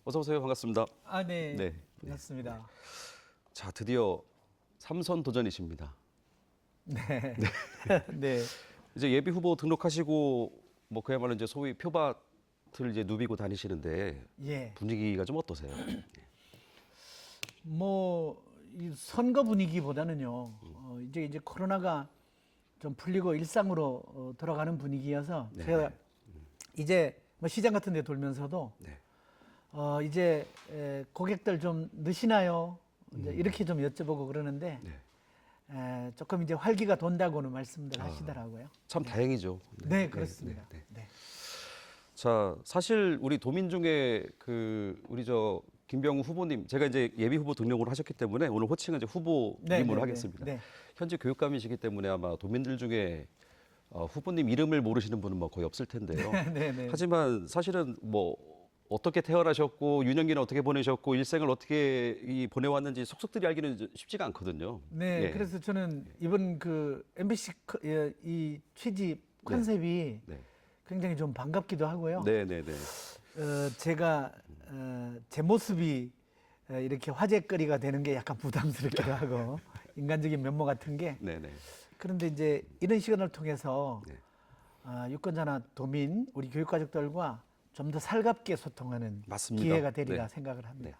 어서 오세요. 반갑습니다. 네. 네. 반갑습니다. 자, 드디어 삼선 도전이십니다. 네. 네. 이제 예비 후보 등록하시고 뭐 그야말로 이제 소위 표밭을 이제 누비고 다니시는데 예. 분위기가 좀 어떠세요? 이 선거 분위기보다는요. 이제 코로나가 좀 풀리고 일상으로 돌아가는 분위기여서 네. 제가 이제 뭐 시장 같은 데 돌면서도 네. 이제 고객들 좀 느시나요? 이제 이렇게 좀 여쭤보고 그러는데 네. 조금 이제 활기가 돈다고는 말씀들 하시더라고요. 참 다행이죠. 네, 그렇습니다. 네. 네. 자, 사실 우리 도민 중에 우리 김병우 후보님, 제가 이제 예비 후보 등록을 하셨기 때문에 오늘 호칭은 이제 후보님으로 하겠습니다. 네. 현재 교육감이시기 때문에 아마 도민들 중에 후보님 이름을 모르시는 분은 뭐 거의 없을 텐데요. 네, 네. 하지만 사실은 뭐 어떻게 태어나셨고 유년기는 어떻게 보내셨고 일생을 어떻게 보내왔는지 속속들이 알기는 쉽지가 않거든요. 네, 예. 그래서 저는 이번 그 MBC 이 취집 컨셉이 네. 굉장히 좀 반갑기도 하고요. 네, 네, 네. 제가 제 모습이 이렇게 화제거리가 되는 게 약간 부담스럽기도 하고 인간적인 면모 같은 게. 네, 네. 그런데 이제 이런 시간을 통해서 네. 유권자나 도민, 우리 교육가족들과 좀 더 살갑게 소통하는 맞습니다. 기회가 되리라 네. 생각을 합니다.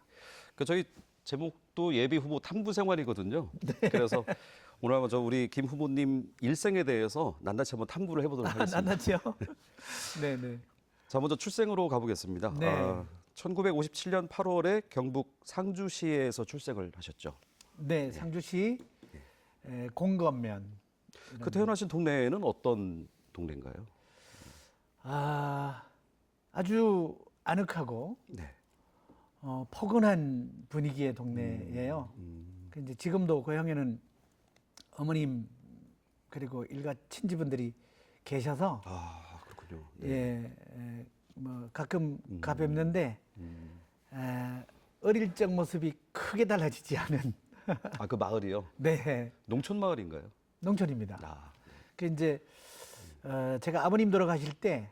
저희 제목도 예비 후보 탐구 생활이거든요. 그래서 오늘 한번 우리 김 후보님 일생에 대해서 낱낱이 한번 탐구를 해보도록 하겠습니다. 낫낫지요? 네, 네. 자, 먼저 출생으로 가보겠습니다. 네. 1957년 8월에 경북 상주시에서 출생을 하셨죠. 네, 상주시 공검면. 그 태어나신 동네는 어떤 동네인가요? 아주 아늑하고 네. 포근한 분위기의 동네예요. 그 이제 지금도 고향에는 어머님 그리고 일가 친지분들이 계셔서 아, 그렇군요. 뭐 가끔 가뵙는데 어릴 적 모습이 크게 달라지지 않은 아, 그 마을이요? 네, 농촌 마을인가요? 농촌입니다. 아, 그 이제 제가 아버님 돌아가실 때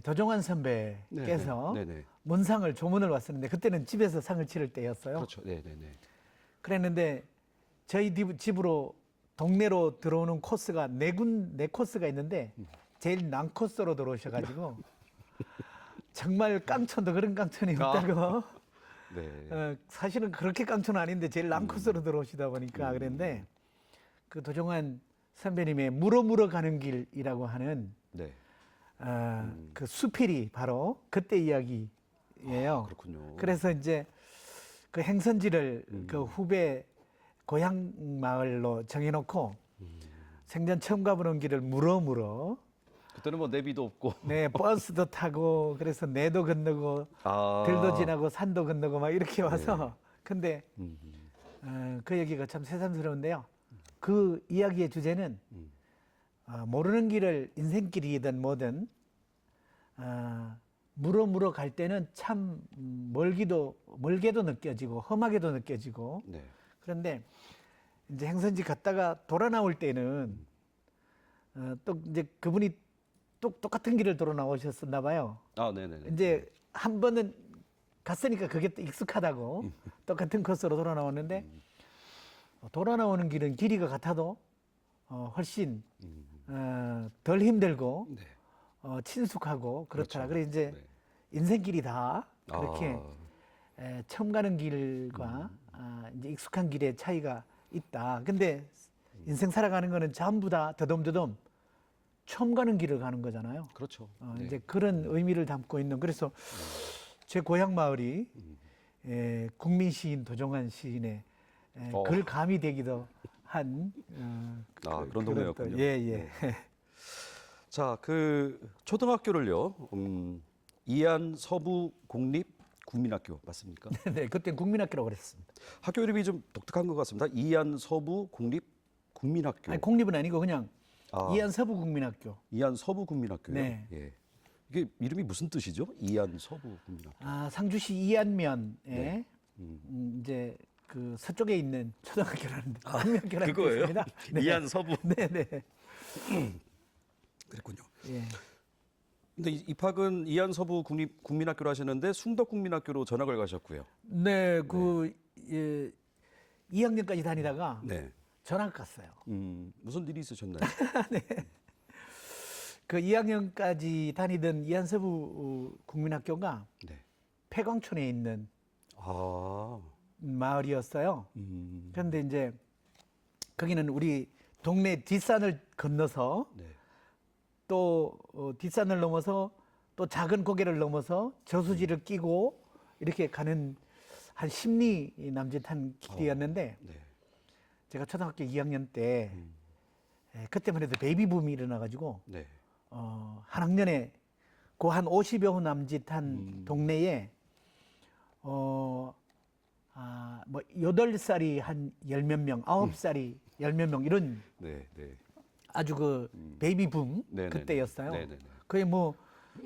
도종환 선배께서 네네. 문상을 조문을 왔었는데 그때는 집에서 상을 치를 때였어요. 그렇죠. 네, 네, 네. 그랬는데 저희 집으로 동네로 들어오는 코스가 네 코스가 있는데 제일 난 코스로 들어오셔가지고 정말 깡촌도 그런 깡촌이 없다고. 네. 사실은 그렇게 깡촌은 아닌데 제일 난 코스로 들어오시다 보니까 그랬는데 그 도종환 선배님의 물어 가는 길이라고 하는 네. 그 수필이 바로 그때 이야기예요. 그렇군요. 그래서 이제 그 행선지를 그 후배 고향 마을로 정해놓고 생전 처음 가보는 길을 물어 그때는 뭐 내비도 없고. 네, 버스도 타고 그래서 내도 건너고 들도 지나고 산도 건너고 막 이렇게 와서 근데 그 얘기가 참 새삼스러운데요. 그 이야기의 주제는 모르는 길을 인생길이든 뭐든 물어 갈 때는 참 멀게도 느껴지고 험하게도 느껴지고 네. 그런데 이제 행선지 갔다가 돌아 나올 때는 또 이제 그분이 똑같은 길을 돌아 나오셨었나 봐요. 아, 네네네. 이제 한 번은 갔으니까 그게 또 익숙하다고 똑같은 코스로 돌아 나왔는데 돌아 나오는 길은 길이가 같아도 훨씬 덜 힘들고 네. 친숙하고 그렇더라. 그렇죠. 그래 이제 네. 인생길이 다 그렇게 처음 가는 길과 이제 익숙한 길의 차이가 있다. 근데 인생 살아가는 거는 전부 다 더듬더듬 처음 가는 길을 가는 거잖아요. 그렇죠. 네. 이제 그런 의미를 담고 있는 그래서 제 고향 마을이 국민 시인 도종환 시인의 글감이 되기도 한 그런 동네였군요. 예, 예. 네. 자, 초등학교를요. 이안 서부 공립 국민학교 맞습니까? 네, 그땐 국민학교라고 그랬습니다. 학교 이름이 좀 독특한 것 같습니다. 이안 서부 공립 국민학교. 아니, 공립은 아니고 그냥 아. 이안 서부 국민학교. 이안 서부 국민학교요. 네. 예. 이게 이름이 무슨 뜻이죠? 이안 서부 국민학교. 상주시 이안면에 네. 이제 그 서쪽에 있는 초등학교라는 국민학교라는 그거예요? 뜻입니다. 이안 서부. 네, 네. 그랬군요. 예. 근데 입학은 이안서부 국민학교로 하셨는데 숭덕국민학교로 전학을 가셨고요. 네, 그 2학년까지 다니다가 네. 전학 갔어요. 무슨 일이 있으셨나요? 그 2학년까지 다니던 이안서부 국민학교가 네. 폐광촌에 있는 아. 마을이었어요. 그런데 이제 거기는 우리 동네 뒷산을 건너서 네. 또 뒷산을 넘어서 또 작은 고개를 넘어서 저수지를 끼고 이렇게 가는 한 10리 남짓한 길이었는데 네. 제가 초등학교 2학년 때 그때만 해도 베이비 붐이 일어나가지고 네. 한 학년에 그 한 50여 호 남짓한 동네에 뭐 8살이 한 열 몇 명, 9살이 열 몇 명 이런 네. 네. 아주 그 베이비 붐 네네네. 그때였어요. 네네네. 거의 뭐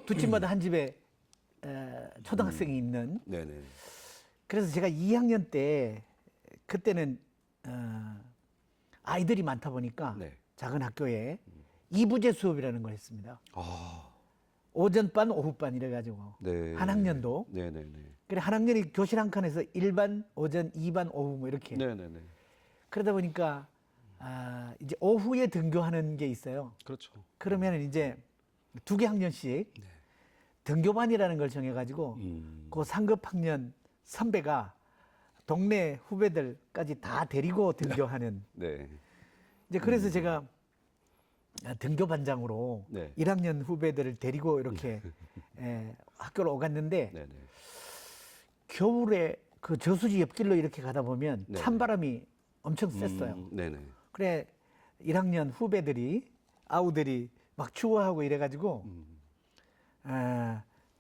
두 집마다 한 집에 초등학생이 있는. 네네. 그래서 제가 2학년 때 그때는 아이들이 많다 보니까 네. 작은 학교에 이부제 수업이라는 걸 했습니다. 아. 오전반, 오후반 이래가지고 네. 한 학년도. 네네네. 그래 한 학년이 교실 한 칸에서 1반, 오전, 2반, 오후 뭐 이렇게. 네네네. 그러다 보니까 이제 오후에 등교하는 게 있어요. 그렇죠. 그러면 이제 2개 학년씩 등교반이라는 걸 정해가지고 그 상급 학년 선배가 동네 후배들까지 다 데리고 등교하는. 네. 이제 그래서 제가 등교반장으로 네. 1학년 후배들을 데리고 이렇게 학교로 오갔는데 네네. 겨울에 그 저수지 옆길로 이렇게 가다 보면 네. 찬바람이 엄청 셌어요. 네네. 그래 1학년 후배들이 아우들이 막 추워하고 이래가지고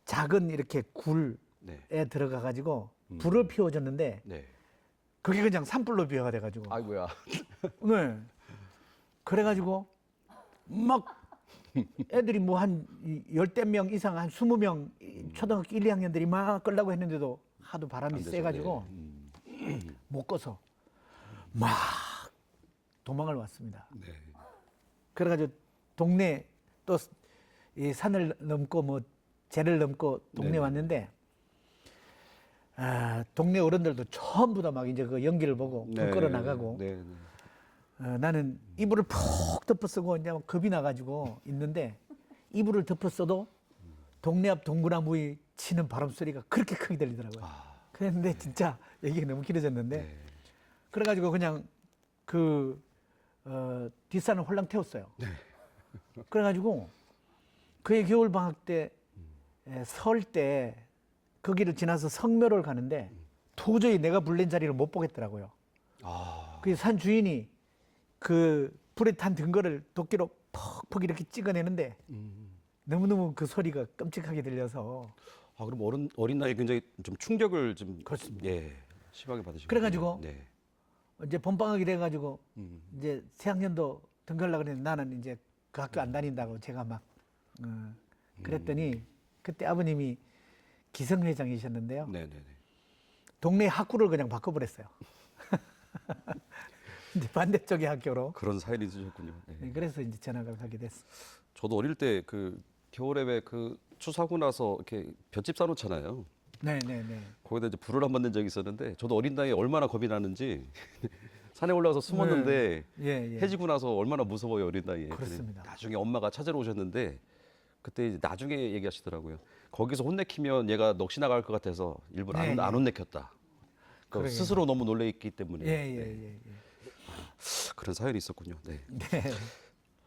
작은 이렇게 굴에 네. 들어가가지고 불을 피워줬는데 네. 그게 그냥 산불로 비화가 돼가지고 아이고야. 네. 그래가지고 막 애들이 뭐 한 열댓 명 이상 한 20명 초등학교 1, 2학년들이 막 끌려고 했는데도 하도 바람이 안 되죠. 세가지고 못 꺼서 막 도망을 왔습니다. 네. 그래가지고 동네 또 이 산을 넘고 뭐 제를 넘고 동네 네네. 왔는데 동네 어른들도 전부 다 막 이제 그 연기를 보고 불 끌어 나가고 네. 나는 이불을 푹 덮어쓰고 이제 겁이 나가지고 있는데 이불을 덮었어도 동네 앞 동그라무에 치는 바람 소리가 그렇게 크게 들리더라고요. 그랬는데 진짜 얘기가 너무 길어졌는데 네. 그래가지고 그냥 그 뒷산을 홀랑 태웠어요. 그래가지고 그해 겨울 방학 때 설 때 거기를 지나서 성묘를 가는데 도저히 내가 불낸 자리를 못 보겠더라고요. 아. 그 산 주인이 그 불에 탄 등거를 도끼로 퍽퍽 이렇게 찍어내는데 너무너무 그 소리가 끔찍하게 들려서 아 그럼 어린 나이에 굉장히 좀 충격을 좀 그렇습니다. 예. 심하게 받으시고. 그래가지고 네. 이제 봄방학이 돼가지고 이제 새 학년도 등교하려고 그랬는데 나는 이제 그 학교 안 다닌다고 제가 막 그랬더니 그때 아버님이 기성회장이셨는데요. 네네네. 동네 학구를 그냥 바꿔버렸어요. 이제 반대쪽의 학교로. 그런 사연이 있으셨군요. 네. 네, 그래서 이제 전학을 가게 됐어요. 저도 어릴 때 그 겨울에 왜 그 추수하고 나서 이렇게 볏짚 싸놓잖아요. 네네네. 거기다 이제 불을 한번 낸 적이 있었는데 저도 어린 나이에 얼마나 겁이 나는지 산에 올라가서 숨었는데 예. 해지고 나서 얼마나 무서워요 어린 나이에. 그렇습니다. 근데 나중에 엄마가 찾으러 오셨는데 그때 이제 나중에 얘기하시더라고요. 거기서 혼내키면 얘가 넋이 나갈 것 같아서 일부러 네, 안 예. 혼내켰다. 그러게요. 스스로 너무 놀래 있기 때문에. 네. 예. 그런 사연이 있었군요. 네. 네.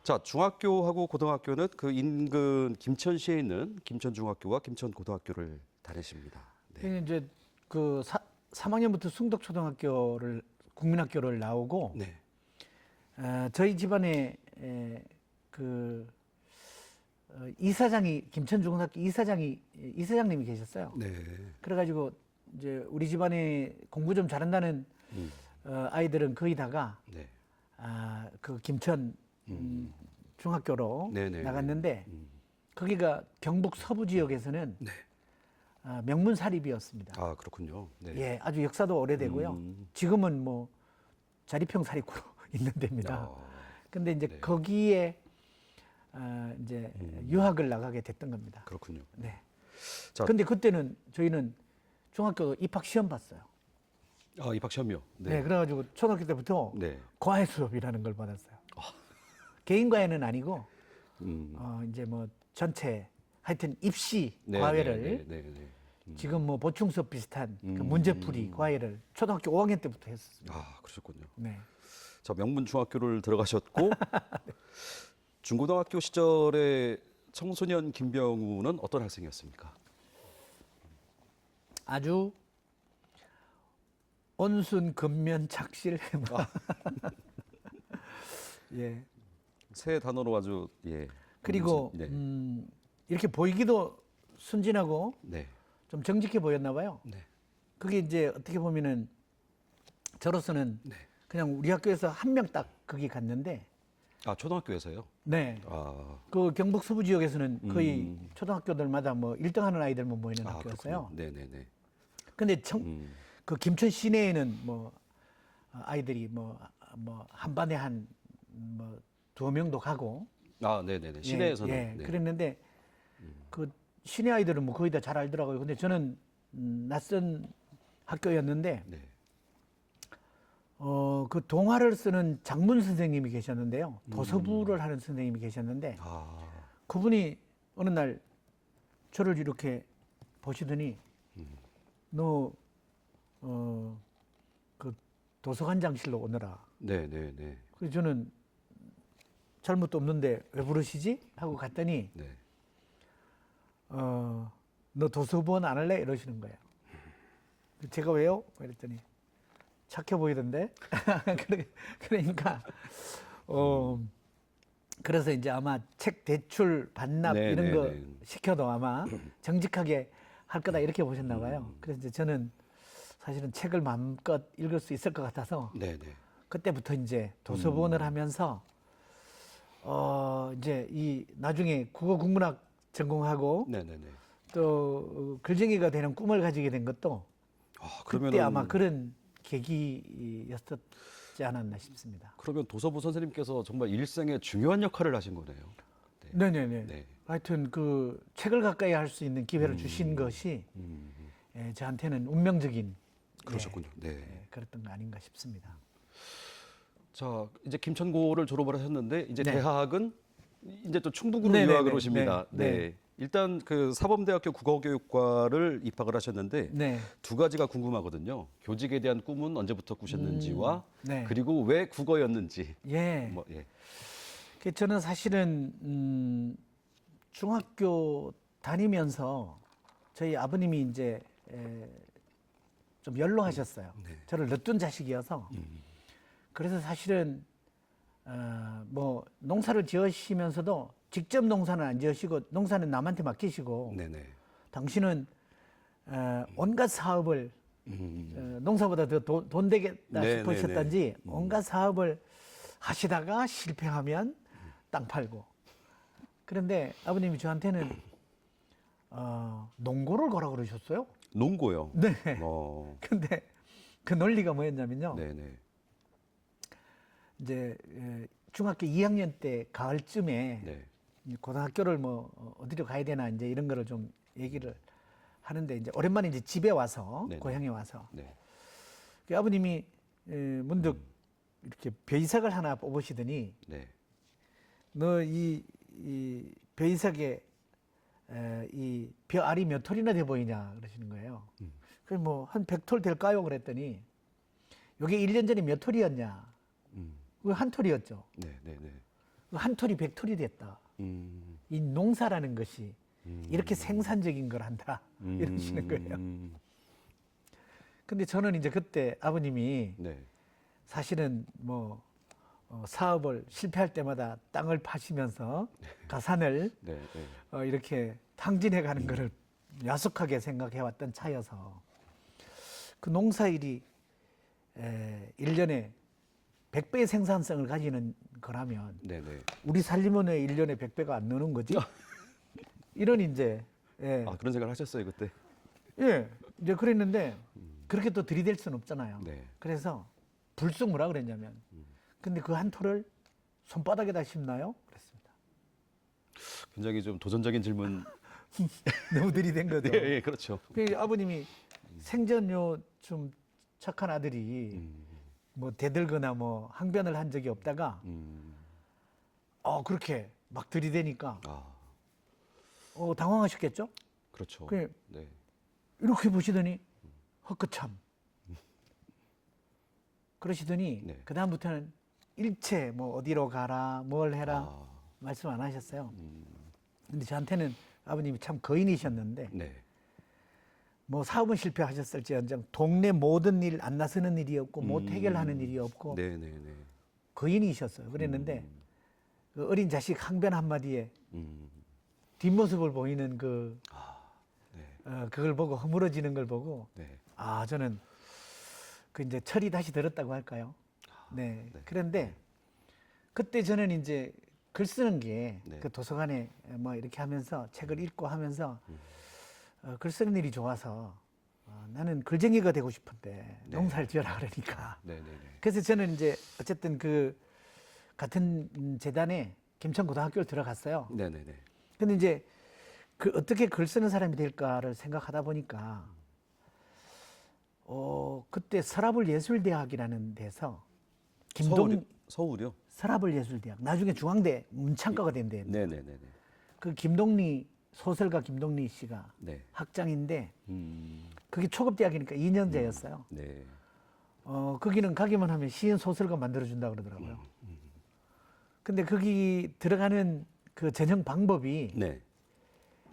자, 중학교하고 고등학교는 그 인근 김천시에 있는 김천중학교와 김천고등학교를 다니십니다. 네. 네. 이제 그 3학년부터 숭덕초등학교를 국민학교를 나오고 네. 저희 집안에 그 이사장이 김천중학교 이사장님이 계셨어요. 네. 그래가지고 이제 우리 집안에 공부 좀 잘한다는 아이들은 거의 다가 네. 그 김천 중학교로 네네. 나갔는데 거기가 경북 서부 지역에서는 네. 명문 사립이었습니다. 아, 그렇군요. 네. 예, 아주 역사도 오래되고요. 지금은 뭐 자리평 사립구로 있는 데입니다. 근데 이제 네. 거기에 이제 유학을 나가게 됐던 겁니다. 그렇군요. 네. 자, 근데 그때는 저희는 중학교 입학 시험 봤어요. 아, 입학 시험이요. 네. 그래가지고 초등학교 때부터 네. 과외 수업이라는 걸 받았어요. 개인 과외는 아니고 음. 이제 뭐 전체 하여튼 입시 네, 과외를 네, 네, 네. 지금 뭐 보충 수업 비슷한 그 문제풀이 과외를 초등학교 5학년 때부터 했었습니다. 아, 그러셨군요. 네. 자, 명문 중학교를 들어가셨고 중고등학교 시절에 청소년 김병우는 어떤 학생이었습니까? 아주 온순 근면 착실 예. 새 단어로 아주 예. 그리고 네. 이렇게 보이기도 순진하고 네. 좀 정직해 보였나 봐요. 네. 그게 이제 어떻게 보면은 저로서는 네. 그냥 우리 학교에서 한 명 딱 거기 갔는데 아, 초등학교에서요? 네. 아. 그 경북 서부 지역에서는 거의 초등학교들마다 뭐 1등 하는 아이들만 모이는 아, 학교였어요. 네, 네, 네. 근데 그 김천 시내에는 뭐 아이들이 뭐 한 반에 한 뭐 2명도 가고 아, 네, 네, 네. 시내에서는 예, 네. 그랬는데 그 시내 아이들은 뭐 거의 다 잘 알더라고요. 근데 저는 낯선 학교였는데 네. 그 동화를 쓰는 장문 선생님이 계셨는데요. 도서부를 하는 선생님이 계셨는데 아. 그분이 어느 날 저를 이렇게 보시더니 너 그 도서관장실로 오너라. 네, 네, 네. 그래서 저는 잘못도 없는데 왜 부르시지? 하고 갔더니 네. 너 도서부원 안 할래? 이러시는 거예요. 제가 왜요? 이랬더니 착해 보이던데. 그러니까 그래서 이제 아마 책 대출 반납 네, 이런 네, 거 네. 시켜도 아마 정직하게 할 거다 이렇게 보셨나 봐요. 그래서 이제 저는 사실은 책을 마음껏 읽을 수 있을 것 같아서 네, 네. 그때부터 이제 도서부원을 하면서 이제 이 나중에 국어 국문학 전공하고 네, 네, 네. 또 글쟁이가 되는 꿈을 가지게 된 것도 아, 그때 아마 그런 계기였었지 않았나 싶습니다. 그러면 도서부 선생님께서 정말 일생에 중요한 역할을 하신 거네요. 네네네. 네. 하여튼 그 책을 가까이 할 수 있는 기회를 주신 것이 예, 저한테는 운명적인 그러셨군요. 네. 예, 그랬던 거 아닌가 싶습니다. 자, 이제 김천고를 졸업을 하셨는데 이제 네. 대학은 이제 또 충북으로 네네네. 유학을 오십니다. 네. 네. 일단 그 사범대학교 국어교육과를 입학을 하셨는데 네. 두 가지가 궁금하거든요. 교직에 대한 꿈은 언제부터 꾸셨는지와 네. 그리고 왜 국어였는지. 예. 뭐, 예. 그 저는 사실은 중학교 다니면서 저희 아버님이 이제 좀 연로하셨어요. 네. 저를 늦둔 자식이어서 그래서 사실은 뭐 농사를 지으시면서도 직접 농사는 안 지으시고 농사는 남한테 맡기시고 네네. 당신은 온갖 사업을 농사보다 더 돈 되겠다 네, 싶으셨던지 네, 네. 온갖 사업을 하시다가 실패하면 땅 팔고 그런데 아버님이 저한테는 농고를 가라 그러셨어요. 농고요. 네. 근데 그 논리가 뭐였냐면요. 네네. 이제 중학교 2학년 때 가을쯤에 네. 고등학교를 뭐 어디로 가야 되나 이제 이런 거를 좀 얘기를 하는데 이제 오랜만에 이제 집에 와서 네네. 고향에 와서 네. 그 아버님이 문득 이렇게 벼이삭을 하나 뽑으시더니 네. 너 이 벼이삭에 이 벼 알이 몇 톨이나 돼 보이냐 그러시는 거예요. 그래서 뭐 한 100톨 될까요? 그랬더니 이게 1년 전에 몇 톨이었냐? 그 한 톨이었죠. 네. 네. 네. 한 톨이 100톨이 됐다. 이 농사라는 것이 이렇게 생산적인 걸 한다. 이러시는 거예요. 근데 저는 이제 그때 아버님이 네. 사실은 뭐 사업을 실패할 때마다 땅을 파시면서 가산을 네. 네. 이렇게 탕진해 가는 거를 야속하게 생각해 왔던 차여서 그 농사일이 1년에 100배의 생산성을 가지는 거라면 네. 네. 우리 살림은 왜 1년에 100배가 안 느는 거지? 이런 이제 아, 그런 생각을 하셨어요, 그때? 예, 이제 그랬는데 그렇게 또 들이댈 수는 없잖아요. 네. 그래서 불쑥 뭐라 그랬냐면 근데 그 한 톨을 손바닥에다 심나요? 그랬습니다. 굉장히 좀 도전적인 질문. 너무 들이댄 거죠. 예, 예, 그렇죠. 그 아버님이 생전요 좀 착한 아들이 뭐 대들거나 뭐 항변을 한 적이 없다가 그렇게 막 들이대니까 아, 당황하셨겠죠? 그렇죠. 그 네. 이렇게 보시더니 헛그참 그러시더니 네. 그 다음부터는 일체 뭐 어디로 가라 뭘 해라 아, 말씀 안 하셨어요. 근데 저한테는 아버님이 참 거인이셨는데 네. 뭐 사업은 실패하셨을지언정 동네 모든 일 안 나서는 일이 없고 못 해결하는 일이 없고 네, 네, 네. 거인이셨어요. 그랬는데 그 어린 자식 항변 한마디에 음, 뒷모습을 보이는 네, 그걸 보고 허물어지는 걸 보고 네. 저는 그 이제 철이 다시 들었다고 할까요? 네. 네. 그런데 그때 저는 이제 글 쓰는 게 네. 그 도서관에 뭐 이렇게 하면서 책을 읽고 하면서 글 쓰는 일이 좋아서 나는 글쟁이가 되고 싶은데 네. 농사를 지어라 그러니까. 네, 네, 네. 그래서 저는 이제 어쨌든 그 같은 재단에 김천고등학교를 들어갔어요. 네, 네, 네. 근데 이제 그 어떻게 글 쓰는 사람이 될까를 생각하다 보니까 그때 서라불 예술대학이라는 데서 서울이요? 서라불 예술대학 나중에 중앙대 문창과가 된 데인데 네, 네, 네, 네. 그 김동리 소설가 김동리 씨가 네. 학장인데 음, 그게 초급대학이니까 2년제였어요. 네. 거기는 가기만 하면 시인 소설가 만들어준다 그러더라고요. 근데 거기 들어가는 그 전형 방법이 네.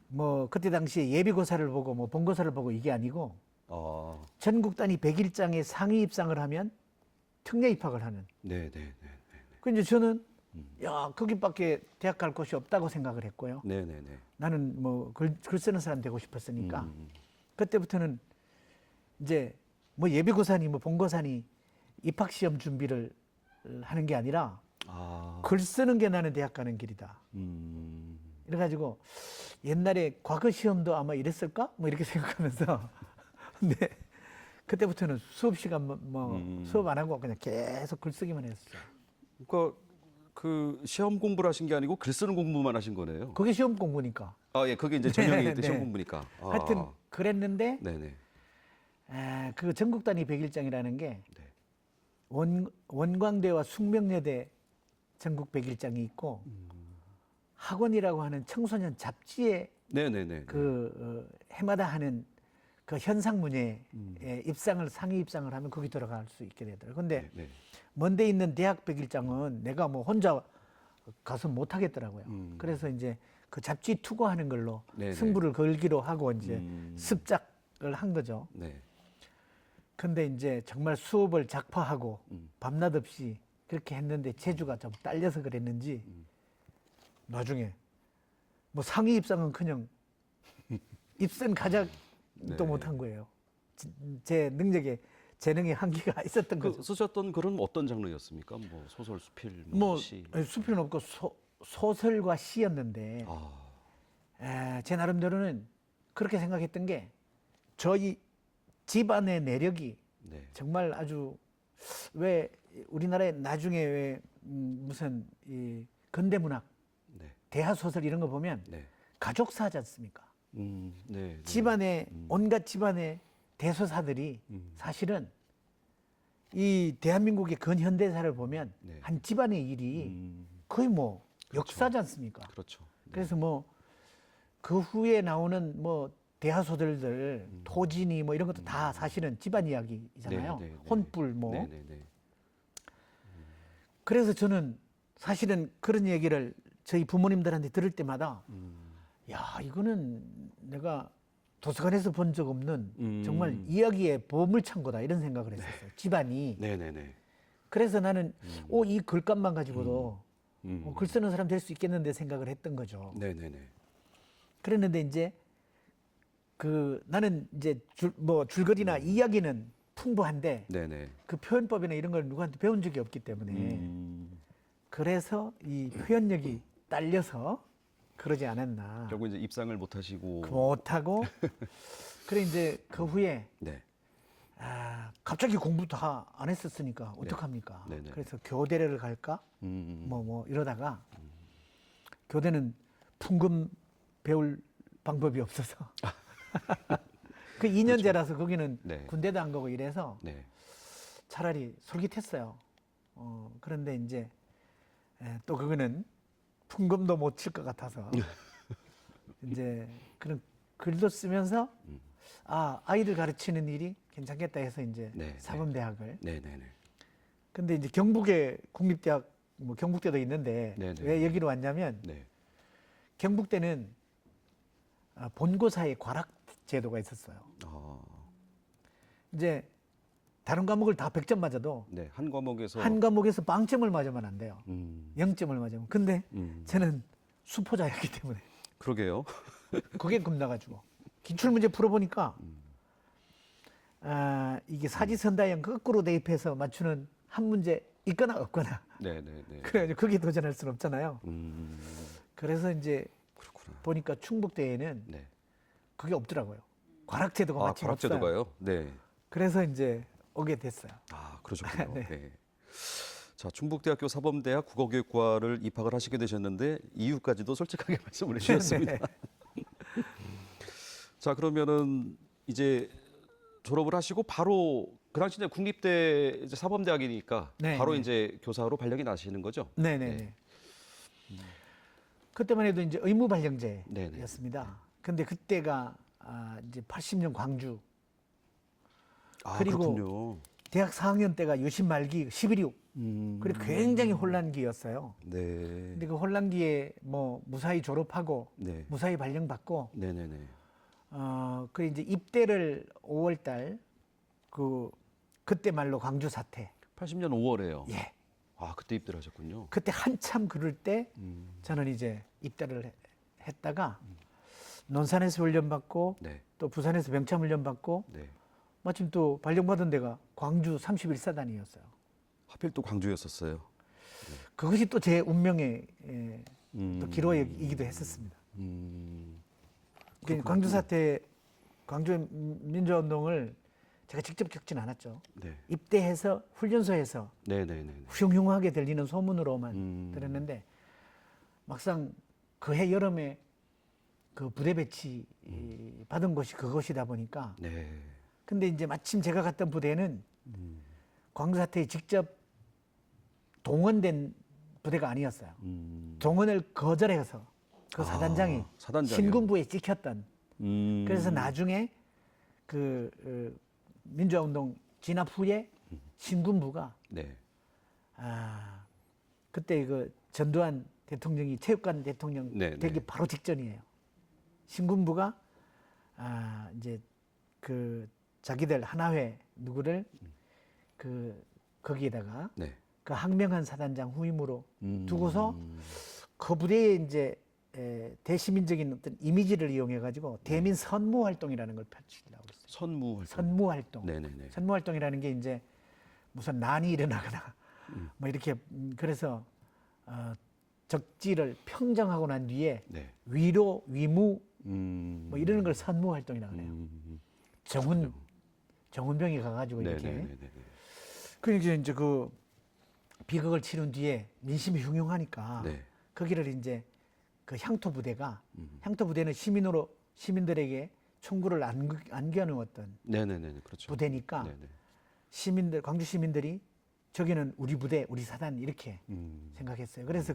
뭐 그때 당시에 예비고사를 보고 뭐 본고사를 보고 이게 아니고 아, 전국 단위 100일장에 상위 입상을 하면 특례 입학을 하는. 네, 네, 네, 그 이제 저는 야 거기밖에 대학 갈 곳이 없다고 생각을 했고요. 네, 네, 네. 나는 뭐 글 쓰는 사람 되고 싶었으니까 그때부터는 이제 뭐 예비고사니 뭐 본고사니 입학 시험 준비를 하는 게 아니라 아, 글 쓰는 게 나는 대학 가는 길이다. 이래가지고 옛날에 과거 시험도 아마 이랬을까? 뭐 이렇게 생각하면서 근데 그때부터는 수업 시간 뭐 수업 안 하고 그냥 계속 글쓰기만 했어요. 그러니까 그 시험 공부를 하신 게 아니고 글 쓰는 공부만 하신 거네요. 그게 시험 공부니까. 아, 예, 그게 이제 전형이 네, 시험 네. 공부니까. 아, 하여튼 그랬는데 네, 네, 그 전국 단위 100일장이라는 게 네. 원광대와 숙명여대 전국 100일장이 있고 학원이라고 하는 청소년 잡지에 네, 네, 네. 해마다 하는 그 현상문예에 입상을 상위 입상을 하면 거기 들어갈 수 있게 되더라고요. 근데 네, 네. 먼데 있는 대학 100일장은 내가 뭐 혼자 가서 못 하겠더라고요. 그래서 이제 그 잡지 투고하는 걸로 네네. 승부를 걸기로 하고 이제 습작을 한 거죠. 네. 근데 이제 정말 수업을 작파하고 밤낮 없이 그렇게 했는데 재주가 좀 딸려서 그랬는지 나중에 뭐 상위 입상은커녕 입선 가작도 네. 못한 거예요. 제 능력에 재능의 한계가 있었던 그 거죠. 쓰셨던 글은 어떤 장르였습니까? 뭐 소설, 수필, 뭐 시. 수필은 없고 소설과 시였는데 아, 제 나름대로는 그렇게 생각했던 게 저희 집안의 내력이 네. 정말 아주 왜 우리나라에 나중에 왜 무슨 이 근대문학, 네. 대하소설 이런 거 보면 네. 가족사지 않습니까? 네. 네. 집안의 온갖 집안의 대소사들이 사실은 이 대한민국의 근현대사를 보면 네. 한 집안의 일이 거의 뭐 그렇죠. 역사지 않습니까? 그렇죠. 네. 그래서 뭐 그 후에 나오는 뭐 대하소설들 토진이 뭐 이런 것도 다 사실은 집안 이야기잖아요. 네, 네, 네. 혼불 뭐. 네, 네, 네. 그래서 저는 사실은 그런 얘기를 저희 부모님들한테 들을 때마다 야 이거는 내가 도서관에서 본 적 없는 정말 이야기의 보물창고다 이런 생각을 했었어요. 집안이. 네, 네, 네. 그래서 나는 이 글감만 가지고도 글 쓰는 사람 될 수 있겠는데 생각을 했던 거죠. 네, 네, 네. 그랬는데 이제 그 나는 이제 줄거리나 이야기는 풍부한데 네, 네. 그 표현법이나 이런 걸 누구한테 배운 적이 없기 때문에 그래서 이 표현력이 딸려서 그러지 않았나. 결국 이제 입상을 못 하시고 못하고 그래 이제 그 후에 네. 갑자기 공부 다 안 했었으니까 어떡합니까? 네네. 그래서 교대를 갈까? 뭐 이러다가 교대는 풍금 배울 방법이 없어서 그 2년제라서 거기는 네. 군대도 안 가고 이래서 네. 차라리 솔깃했어요. 그런데 이제 또 그거는 풍금도 못 칠 것 같아서 이제 그런 글도 쓰면서 아이들 가르치는 일이 괜찮겠다 해서 이제 네, 사범대학을. 네, 네, 네. 근데 이제 경북에 국립대학 뭐 경북대도 있는데 네, 네. 왜 여기로 왔냐면 네. 경북대는 본고사의 과락 제도가 있었어요. 아, 이제 다른 과목을 다 100점 맞아도 네. 한 과목에서 한 과목에서 빵점을 맞으면 안 돼요. 음, 0점을 맞으면. 근데 저는 수포자였기 때문에 그러게요. 그게 겁나가지고 기출문제 풀어보니까 이게 사지선다형 거꾸로 대입해서 맞추는 한 문제 있거나 없거나 네, 네, 네. 그래가지고 거기에 도전할 수는 없잖아요. 음, 그래서 이제 그렇구나. 보니까 충북대에는 네. 그게 없더라고요. 과락제도가 아, 마침 없어요. 과락제도가요? 네. 그래서 이제 오게 됐어요. 아, 그러셨군요. 네. 네. 자, 충북대학교 사범대학 국어교육과를 입학을 하시게 되셨는데 이유까지도 솔직하게 말씀을 해주셨습니다. 자, 그러면은 이제 졸업을 하시고 바로 그 당시 이제 국립대 이제 사범대학이니까 네, 바로 네. 이제 교사로 발령이 나시는 거죠? 네네네. 네. 그때만 해도 이제 의무 네네. 발령제였습니다. 근데 그때가 이제 80년 광주. 아, 그리고 그렇군요. 대학 4학년 때가 유신 말기 11.6. 그리고 굉장히 혼란기였어요. 네. 근데 그 혼란기에 뭐 무사히 졸업하고 네. 무사히 발령받고 네네네. 그 이제 입대를 5월달 그때 말로 광주 사태. 80년 5월에요. 예. 아, 그때 입대를 하셨군요. 그때 한참 그럴 때 저는 이제 입대를 했다가 논산에서 훈련받고 네. 또 부산에서 병참 훈련받고 네. 마침 또 발령받은 데가 광주 31사단이었어요. 하필 또 광주였었어요. 그것이 또 제 운명의 또 음. 기로이기도 했었습니다. 음. 광주 사태, 광주 민주화운동을 제가 직접 겪진 않았죠. 네. 입대해서 훈련소에서 네네네. 흉흉하게 들리는 소문으로만 들었는데 막상 그해 여름에 그 부대 배치 받은 곳이 그곳이다 보니까 네. 근데 이제 마침 제가 갔던 부대는 광주 사태에 직접 동원된 부대가 아니었어요. 동원을 거절해서 그 사단장이 사단장이요? 신군부에 찍혔던. 음. 그래서 나중에 민주화운동 진압 후에 신군부가 네. 그때 그 전두환 대통령이 체육관 대통령 네, 되기 네. 바로 직전이에요. 신군부가 이제 그 자기들 하나회 누구를 거기에다가 네. 그 항명한 사단장 후임으로 두고서 그 부대에 이제 대시민적인 어떤 이미지를 이용해 가지고 대민 선무 활동이라는 걸 펼치려고 했어요. 선무 활동. 선무 활동. 네네네. 선무 활동이라는 게 이제 무슨 난이 일어나거나 뭐 이렇게 그래서 적지를 평정하고 난 뒤에 네. 위로 위무 뭐 이러는 걸 선무 활동이라고 그래요. 정훈병이 가가지고 이렇게. 네네네네. 그러니까 이제 그 비극을 치른 뒤에 민심이 흉흉하니까 네. 거기를 이제 그 향토 부대가 향토 부대는 시민들에게 총구를 안겨놓았던 네네네. 그렇죠. 부대니까 네네. 광주 시민들이 저기는 우리 부대, 우리 사단 이렇게 생각했어요. 그래서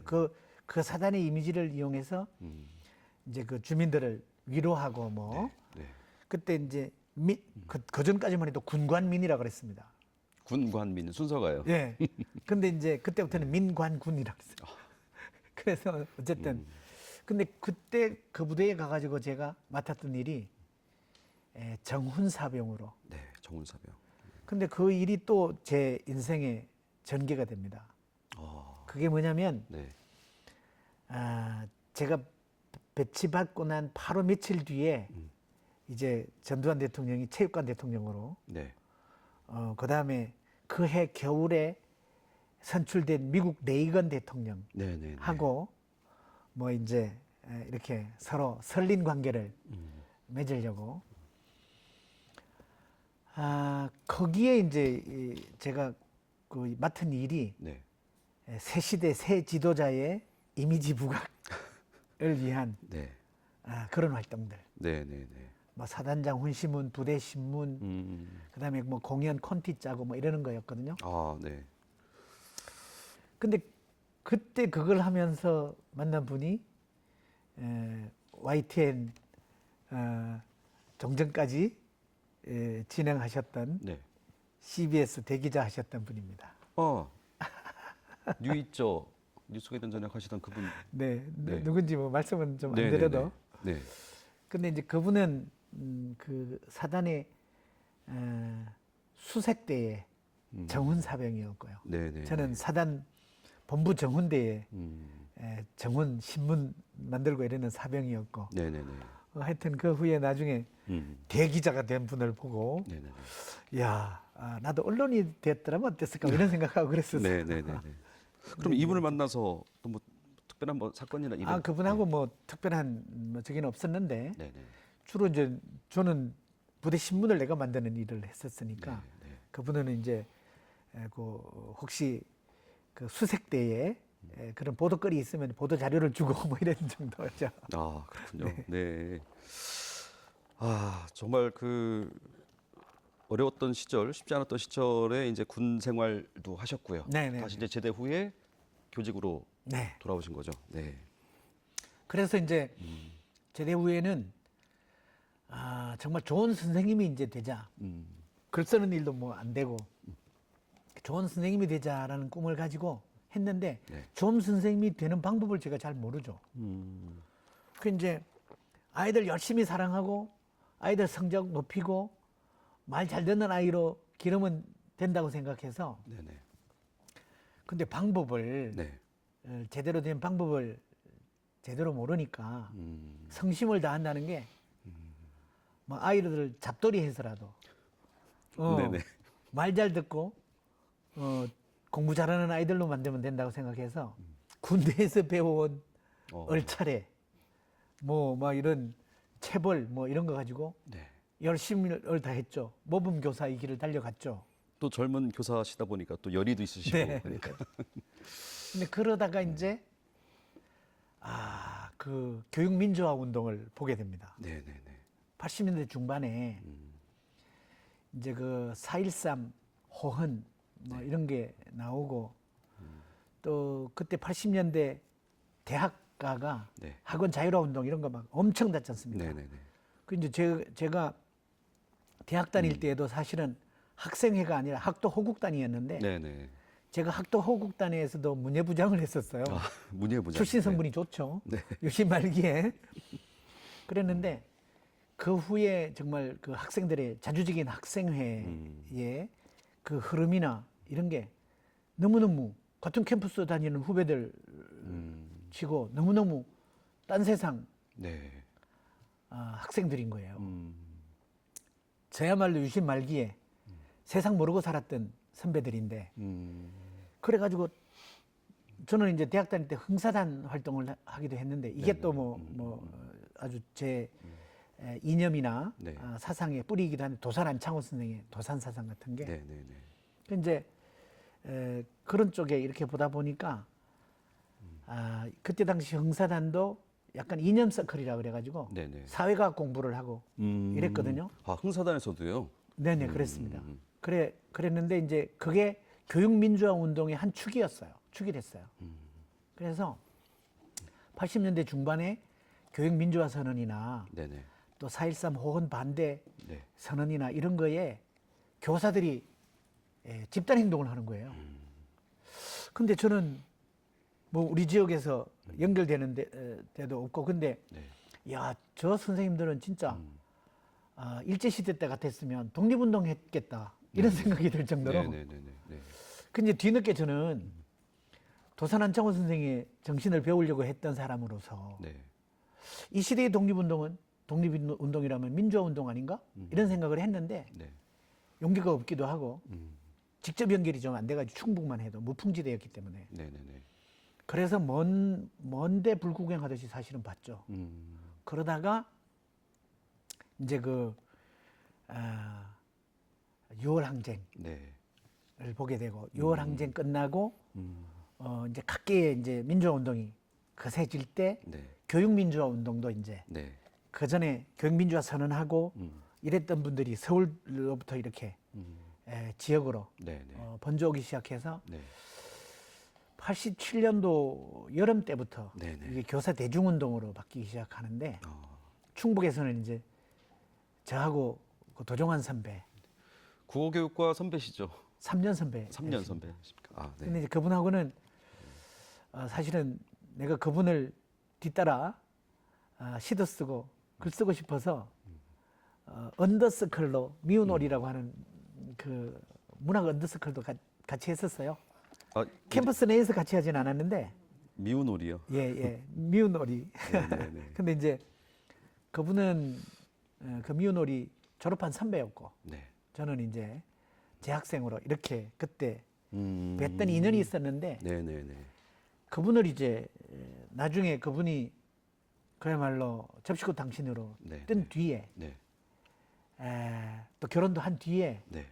그 사단의 이미지를 이용해서 이제 그 주민들을 위로하고 뭐 네. 그때 이제 그 전까지만 해도 군관민이라 그랬습니다. 군관민 순서가요. 예. 근데 이제 그때부터는 민관군이라 그랬어요. 그래서 어쨌든 근데 그때 그 부대에 가가지고 제가 맡았던 일이 정훈사병으로. 네. 정훈사병. 근데 그 일이 또 제 인생의 전개가 됩니다. 그게 뭐냐면 네. 제가 배치받고 난 바로 며칠 뒤에 이제 전두환 대통령이 체육관 대통령으로 네. 그 다음에 그 해 겨울에 선출된 미국 레이건 대통령하고 네네. 뭐 이제 이렇게 서로 설린 관계를 맺으려고 거기에 이제 제가 그 맡은 일이 네. 새 시대 새 지도자의 이미지 부각 위한 네. 그런 활동들. 네, 네, 네. 뭐 사단장 훈시문, 부대 신문, 그다음에 뭐 공연 콘티 짜고 뭐 이러는 거였거든요. 아, 네. 근데 그때 그걸 하면서 만난 분이 YTN 정전까지 진행하셨던 네. CBS 대기자 하셨던 분입니다. 뉴 있죠. 뉴스공장 전에 하시던 그분. 네, 네. 누군지 뭐 말씀은 좀 안 네, 네, 드려도. 네. 네. 근데 이제 그분은 그 사단의 수색대의 정훈사병이었고요. 네, 네. 저는 사단 본부 정훈대에 음. 정훈 신문 만들고 이러는 사병이었고, 네, 네, 네. 하여튼 그 후에 나중에 대기자가 된 분을 보고, 네, 네, 네. 야, 나도 언론이 됐더라면 어땠을까 이런 생각하고 그랬었어요. 네, 네, 네, 네. 그럼 이분을 만나서 또 뭐 특별한 뭐 사건이나 이런. 그분하고 뭐 특별한 뭐 저기는 없었는데, 네, 네. 주로 이제 저는 부대 신문을 내가 만드는 일을 했었으니까, 네, 네. 그분은 이제 그 혹시 그 수색대에 그런 보도거리 있으면 보도 자료를 주고 뭐 이런 정도죠. 아, 그렇군요. 네. 정말 그 어려웠던 시절, 쉽지 않았던 시절에 이제 군 생활도 하셨고요. 네, 네, 다시 이제 제대 후에 교직으로 네. 돌아오신 거죠. 네. 그래서 이제 제대 후에는 정말 좋은 선생님이 이제 되자. 글 쓰는 일도 뭐 안 되고 좋은 선생님이 되자라는 꿈을 가지고 했는데 네. 좋은 선생님이 되는 방법을 제가 잘 모르죠. 그 이제 아이들 열심히 사랑하고 아이들 성적 높이고 말 잘 듣는 아이로 기르면 된다고 생각해서 네, 네. 근데 방법을 네. 제대로 된 방법을 제대로 모르니까 성심을 다한다는 게 뭐 아이들 잡돌이 해서라도 네네. 말 잘 듣고 공부 잘하는 아이들로 만들면 된다고 생각해서 군대에서 배워온 얼차례 뭐 이런 체벌 뭐 이런 거 가지고 네. 열심히를 다했죠. 모범 교사 이 길을 달려갔죠. 또 젊은 교사시다 보니까 또 열의도 있으시고 네. 그러니까. 근데 그러다가 이제 그 교육 민주화 운동을 보게 됩니다. 네, 네, 네. 80년대 중반에 이제 그 4.13 호헌 뭐 이런 게 나오고 또 그때 80년대 대학가가 네. 학원 자율화 운동 이런 거 막 엄청 났지 않습니까? 네, 네, 네. 그 이제 제가 대학 다닐 때에도 사실은 학생회가 아니라 학도 호국단이었는데 네, 네. 제가 학도 호국단에서도 문예부장을 했었어요. 문예부장. 출신 성분이 좋죠. 네. 유신 말기에 그랬는데 그 후에 정말 그 학생들의 자주적인 학생회의 그 흐름이나 이런 게 너무너무 같은 캠퍼스 다니는 후배들 치고 너무너무 딴 세상 네. 학생들인 거예요. 저야말로 유신 말기에 세상 모르고 살았던 선배들인데 그래가지고 저는 이제 대학 다닐 때 흥사단 활동을 하기도 했는데 이게 또 뭐 아주 제 이념이나 네. 사상의 뿌리이기도 한데 도산 안창호 선생의 도산 사상 같은 게 네, 네, 네. 그 이제 그런 쪽에 이렇게 보다 보니까 그때 당시 흥사단도 약간 이념 서클이라 그래가지고 네, 네. 사회과학 공부를 하고 이랬거든요. 흥사단에서도요. 네네 그랬습니다. 그랬는데 이제 그게 교육민주화 운동의 한 축이었어요. 축이 됐어요. 그래서 80년대 중반에 교육민주화 선언이나 네네. 또 4.13 호헌 반대 네. 선언이나 이런 거에 교사들이 집단 행동을 하는 거예요. 근데 저는 뭐 우리 지역에서 연결되는 데도 없고 근데 네. 야, 저 선생님들은 진짜 일제시대 때 같았으면 독립운동 했겠다 이런 생각이 들 정도로 네네네네. 네. 근데 뒤늦게 저는 도산 안창호 선생의 정신을 배우려고 했던 사람으로서 네. 이 시대의 독립운동은 독립운동이라면 민주화운동 아닌가? 이런 생각을 했는데 네. 용기가 없기도 하고 직접 연결이 좀 안 돼가지고 충북만 해도 무풍지대였기 때문에 네네네. 그래서 먼데 불구경하듯이 사실은 봤죠. 그러다가 이제 그 6월 항쟁을 네. 보게 되고 6월 항쟁 끝나고 이제 각계의 이제 민주화 운동이 거세질 때 네. 교육민주화 운동도 이제 네. 그 전에 교육민주화 선언하고 이랬던 분들이 서울로부터 이렇게 지역으로 네, 네. 번져오기 시작해서 네. 87년도 여름 때부터 네, 네. 이게 교사 대중운동으로 바뀌기 시작하는데 아. 충북에서는 이제 저하고 그 도종환 선배 국어교육과 선배시죠? 3년 선배. 3년 선배십니까? 아, 네. 근데 이제 그분하고는 사실은 내가 그분을 뒤따라 시도 쓰고 글 쓰고 싶어서 언더스컬로 미운 오리라고 하는 그 문학 언더스컬도 같이 했었어요. 아, 캠퍼스 내에서 같이 하진 않았는데 미운 오리요. 예, 미운 오리. 네, 네, 네. 근데 이제 그분은 그 미운 오리 졸업한 선배였고 네. 저는 이제 재학생으로 이렇게 그때 음. 뵀던 인연이 있었는데 네, 네, 네. 그분을 이제 나중에 그분이 그야말로 접시고 당신으로 네, 뜬 네. 뒤에 네. 또 결혼도 한 뒤에 네.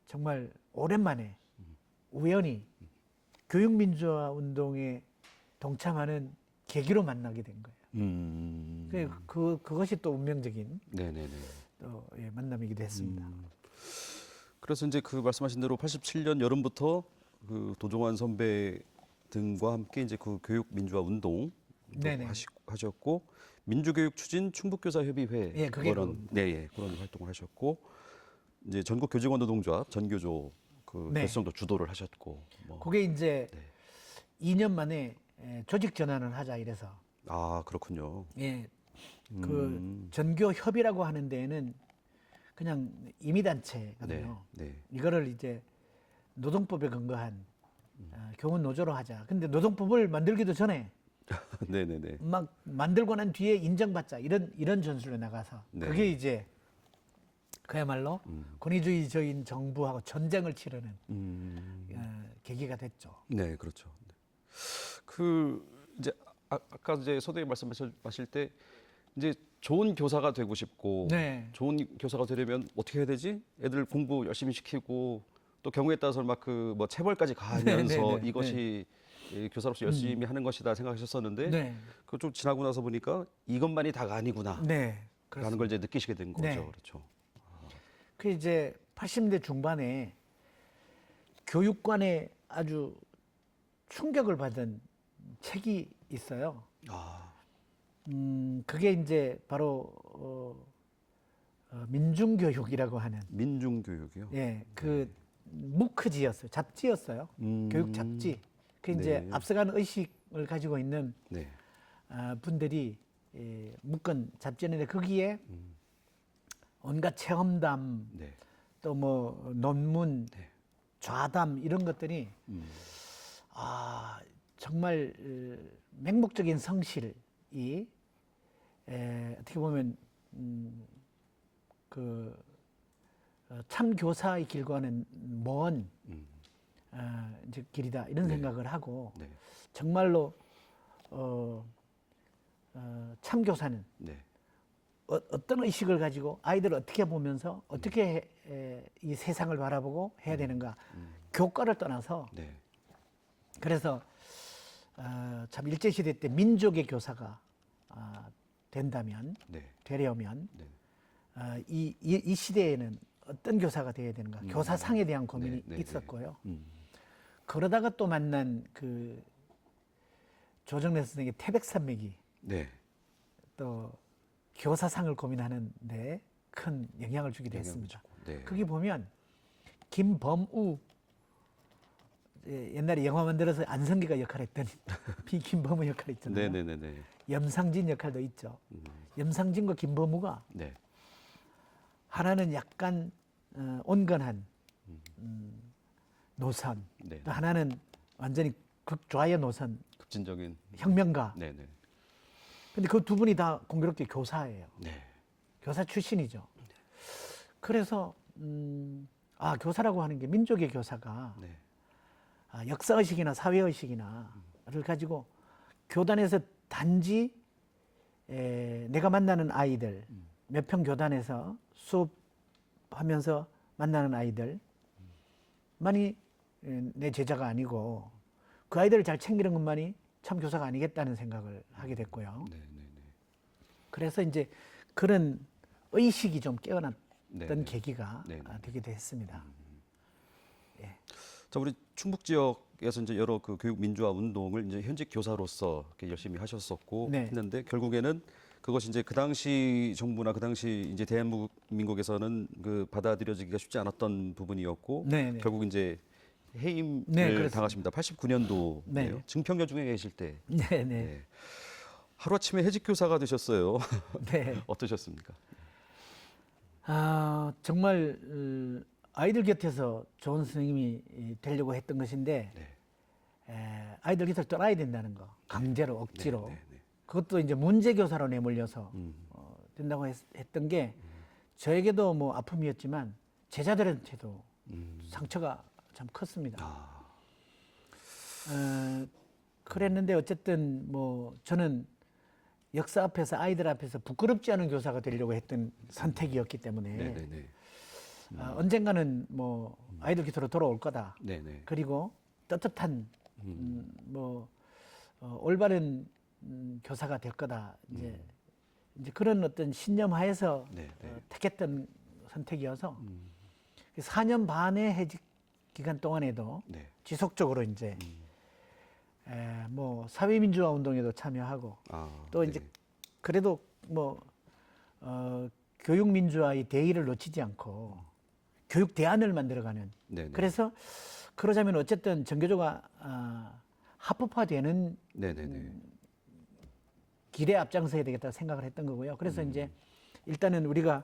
정말 오랜만에 우연히 교육민주화 운동에 동참하는 계기로 만나게 된 거예요. 그것이 또 운명적인 네, 네, 네. 또 만남이기도 했습니다. 그래서 이제 그 말씀하신 대로 87년 여름부터 그 도종환 선배 등과 함께 이제 그 교육 민주화 운동 네네. 하셨고 민주교육 추진 충북교사협의회 예, 그게 그런 그런 활동을 하셨고 이제 전국 교직원 노동조합 전교조 그 네. 결성도 주도를 하셨고 뭐. 그게 이제 네. 2년 만에 조직 전환을 하자 이래서 아 그렇군요. 예, 그 전교협이라고 하는 데에는 그냥 임의단체거든요. 네, 네. 이거를 이제 노동법에 근거한 교원 노조로 하자. 근데 노동법을 만들기도 전에 네, 네, 네. 막 만들고 난 뒤에 인정받자 이런 전술로 나가서 네. 그게 이제 그야말로 권위주의적인 정부하고 전쟁을 치르는 계기가 됐죠. 네, 그렇죠. 네. 그 이제 아까 이제 소대에 말씀하실 때 이제 좋은 교사가 되고 싶고 네. 좋은 교사가 되려면 어떻게 해야 되지? 애들 공부 열심히 시키고 또 경우에 따라서 막 그 뭐 체벌까지 가하면서 네, 네, 이것이 이 교사로서 열심히 하는 것이다 생각하셨었는데 네. 그 좀 지나고 나서 보니까 이것만이 다가 아니구나 네. 라는 걸 이제 느끼시게 된 거죠. 네. 그렇죠. 그 이제 80년대 중반에 교육관에 아주 충격을 받은 책이 있어요. 아, 그게 이제 바로 민중교육이라고 하는 민중교육이요. 예, 그 무크지였어요. 잡지였어요. 교육 잡지. 그 이제 네. 앞서가는 의식을 가지고 있는 네. 분들이 묶은 잡지였는데 거기에 온갖 체험담, 네. 또 뭐 논문, 네. 좌담 이런 것들이 정말 맹목적인 성실이 어떻게 보면 참 교사의 길과는 먼 이제 길이다 이런 네. 생각을 하고 네. 정말로 참 교사는 네. 어떤 의식을 가지고 아이들을 어떻게 보면서 어떻게 이 세상을 바라보고 해야 되는가 교과를 떠나서 네. 그래서 참 일제시대 때 민족의 교사가 된다면 네. 되려면 네. 이 시대에는 어떤 교사가 되어야 되는가 교사상에 대한 고민이 네, 네, 있었고요. 네. 그러다가 또 만난 그 조정래 선생의 태백산맥이 네. 또 교사상을 고민하는데 큰 영향을 주기도 했습니다. 네. 거기 보면 김범우 옛날에 영화 만들어서 안성기가 역할했던 김범우 역할 있잖아요. 네네네네. 염상진 역할도 있죠. 염상진과 김범우가 네. 하나는 약간 온건한 노선, 네. 또 하나는 완전히 극좌의 노선, 급진적인. 혁명가. 네네. 근데 그 두 분이 다 공교롭게 교사예요. 네. 교사 출신이죠. 그래서 교사라고 하는 게 민족의 교사가 네. 역사의식이나 사회의식이나를 가지고 교단에서 단지 내가 만나는 아이들 몇 평 교단에서 수업하면서 만나는 아이들만이 내 제자가 아니고 그 아이들을 잘 챙기는 것만이 참 교사가 아니겠다는 생각을 하게 됐고요. 네, 네, 네. 그래서 이제 그런 의식이 좀 깨어났던 네, 네. 계기가 네, 네. 되기도 했습니다. 예. 자, 우리 충북 지역에서 이제 여러 그 교육 민주화 운동을 이제 현직 교사로서 이렇게 열심히 하셨었고 네. 했는데 결국에는 그것이 이제 그 당시 정부나 그 당시 이제 대한민국에서는 그 받아들여지기가 쉽지 않았던 부분이었고 네, 네. 결국 이제 해임을 네, 그렇습니다. 당하십니다. 89년도네요. 네. 증평여중에 계실 때 네, 네. 네. 하루아침에 해직 교사가 되셨어요. 네. 어떠셨습니까? 아, 정말 아이들 곁에서 좋은 선생님이 되려고 했던 것인데 네. 아이들 곁을 떠나야 된다는 거, 강제로 억지로. 네, 네. 그것도 이제 문제 교사로 내몰려서 된다고 했던 게 저에게도 뭐 아픔이었지만 제자들한테도 상처가 참 컸습니다. 아, 그랬는데 어쨌든 뭐 저는 역사 앞에서 아이들 앞에서 부끄럽지 않은 교사가 되려고 했던 선택이었기 때문에 네, 네, 네. 언젠가는 뭐 아이들 곁으로 돌아올 거다. 네, 네. 그리고 떳떳한 올바른 교사가 될 거다. 이제 그런 어떤 신념하에서 네, 네. 택했던 선택이어서 4년 반의 해직 기간 동안에도 네. 지속적으로 이제 뭐 사회민주화 운동에도 참여하고 아, 또 네. 이제 그래도 뭐 교육 민주화의 대의를 놓치지 않고 교육 대안을 만들어가는. 네, 네. 그래서 그러자면 어쨌든 전교조가 합법화되는 네, 네, 네. 길에 앞장서야 되겠다 생각을 했던 거고요. 그래서 이제 일단은 우리가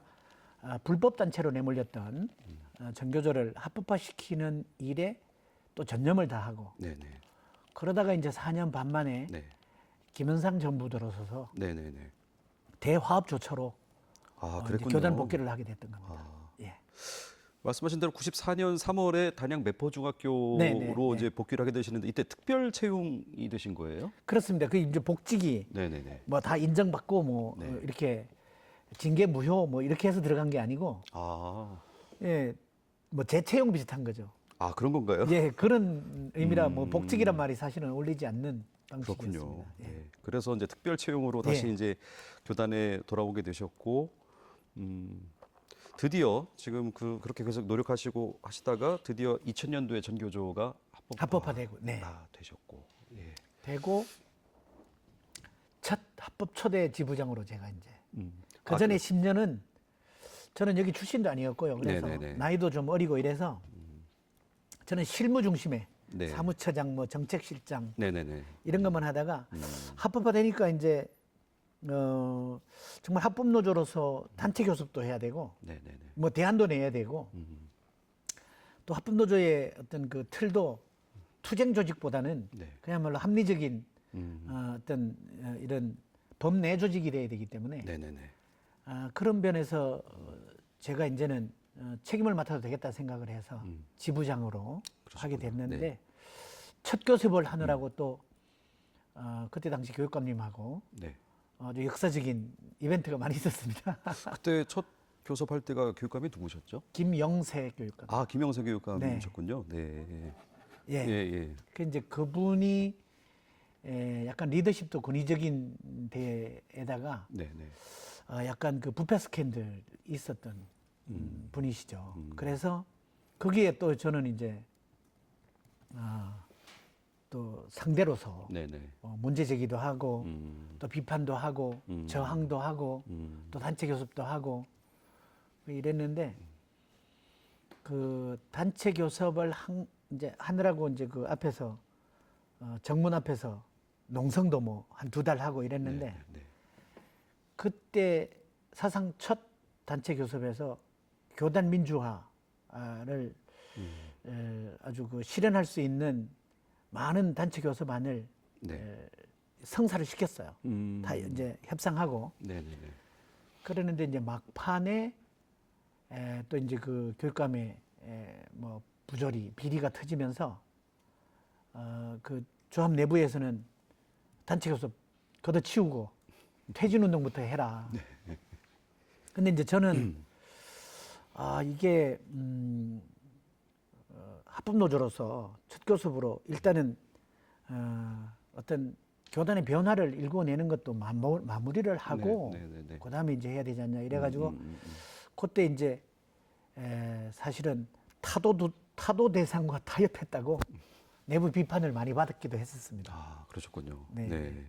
불법 단체로 내몰렸던 전교조를 합법화시키는 일에 또 전념을 다하고 네, 네. 그러다가 이제 4년 반 만에 네. 김현상 정부 들어서서 네, 네, 네. 대화합 조처로 아, 이제 그랬군요. 교단 복귀를 하게 됐던 겁니다. 아. 예. 말씀하신 대로 94년 3월에 단양 매포중학교로 네, 네, 네. 이제 복귀를 하게 되시는데 이때 특별 채용이 되신 거예요? 그렇습니다. 그 이제 복직이 네, 네, 네. 뭐 다 인정받고 뭐 네. 이렇게 징계 무효 뭐 이렇게 해서 들어간 게 아니고 아. 예. 뭐 재채용 비슷한 거죠. 아, 그런 건가요? 예, 그런 의미라 뭐 복직이란 말이 사실은 어울리지 않는 방식이었습니다. 그렇군요. 예. 네. 그래서 이제 특별 채용으로 다시 예. 이제 교단에 돌아오게 되셨고 드디어 지금 그렇게 계속 노력하시고 하시다가 드디어 2000년도에 전교조가 합법화되고, 네. 되셨고. 예. 되고 첫 합법 초대 지부장으로 제가 이제 그 아, 전에 10년은 저는 여기 출신도 아니었고요. 그래서 네네네. 나이도 좀 어리고 이래서 저는 실무 중심에 네. 사무처장, 뭐 정책실장 네, 네, 네. 이런 것만 하다가 합법화되니까 이제 정말 합법 노조로서 단체 교섭도 해야 되고 네, 네, 네. 뭐 대안도 내야 되고 또 합법 노조의 어떤 그 틀도 투쟁 조직보다는 네. 그야말로 합리적인 어떤 이런 법내 조직이 돼야 되기 때문에 네, 네, 네. 그런 면에서 제가 이제는 책임을 맡아도 되겠다 생각을 해서 지부장으로 하게 됐는데 네. 첫 교습을 하느라고 또 그때 당시 교육감님하고 네. 아주 역사적인 이벤트가 많이 있었습니다. 그때 첫 교섭할 때가 교육감이 누구셨죠? 김영세 교육감. 아, 김영세 교육감이셨군요. 네. 예. 예, 예. 그 이제 그분이 약간 리더십도 권위적인 데에다가 네, 네. 약간 그 부패 스캔들 있었던 분이시죠. 그래서 거기에 또 저는 이제 또 상대로서 네, 네. 문제 제기도 하고 또 비판도 하고 저항도 하고 또 단체 교섭도 하고 이랬는데 그 단체 교섭을 이제 하느라고 이제 그 앞에서 정문 앞에서 농성도 뭐 한 2달 하고 이랬는데 네, 네. 그때 사상 첫 단체 교섭에서 교단 민주화를 아주 그 실현할 수 있는 많은 단체 교섭안을 네. 성사를 시켰어요. 다 이제 협상하고 네, 네, 네. 그러는데 이제 막판에 또 이제 그 교육감의 뭐 부조리 비리가 터지면서 그 조합 내부에서는 단체 교섭 걷어치우고 퇴진 운동부터 해라. 근데 이제 저는 이게 합법 노조로서 첫 교섭으로 일단은 어떤 교단의 변화를 일궈내는 것도 마무리를 하고 그다음에 이제 해야 되지 않냐 이래가지고 그때 이제 사실은 타도 대상과 타협했다고 내부 비판을 많이 받기도 했었습니다. 아, 그러셨군요. 네. 네.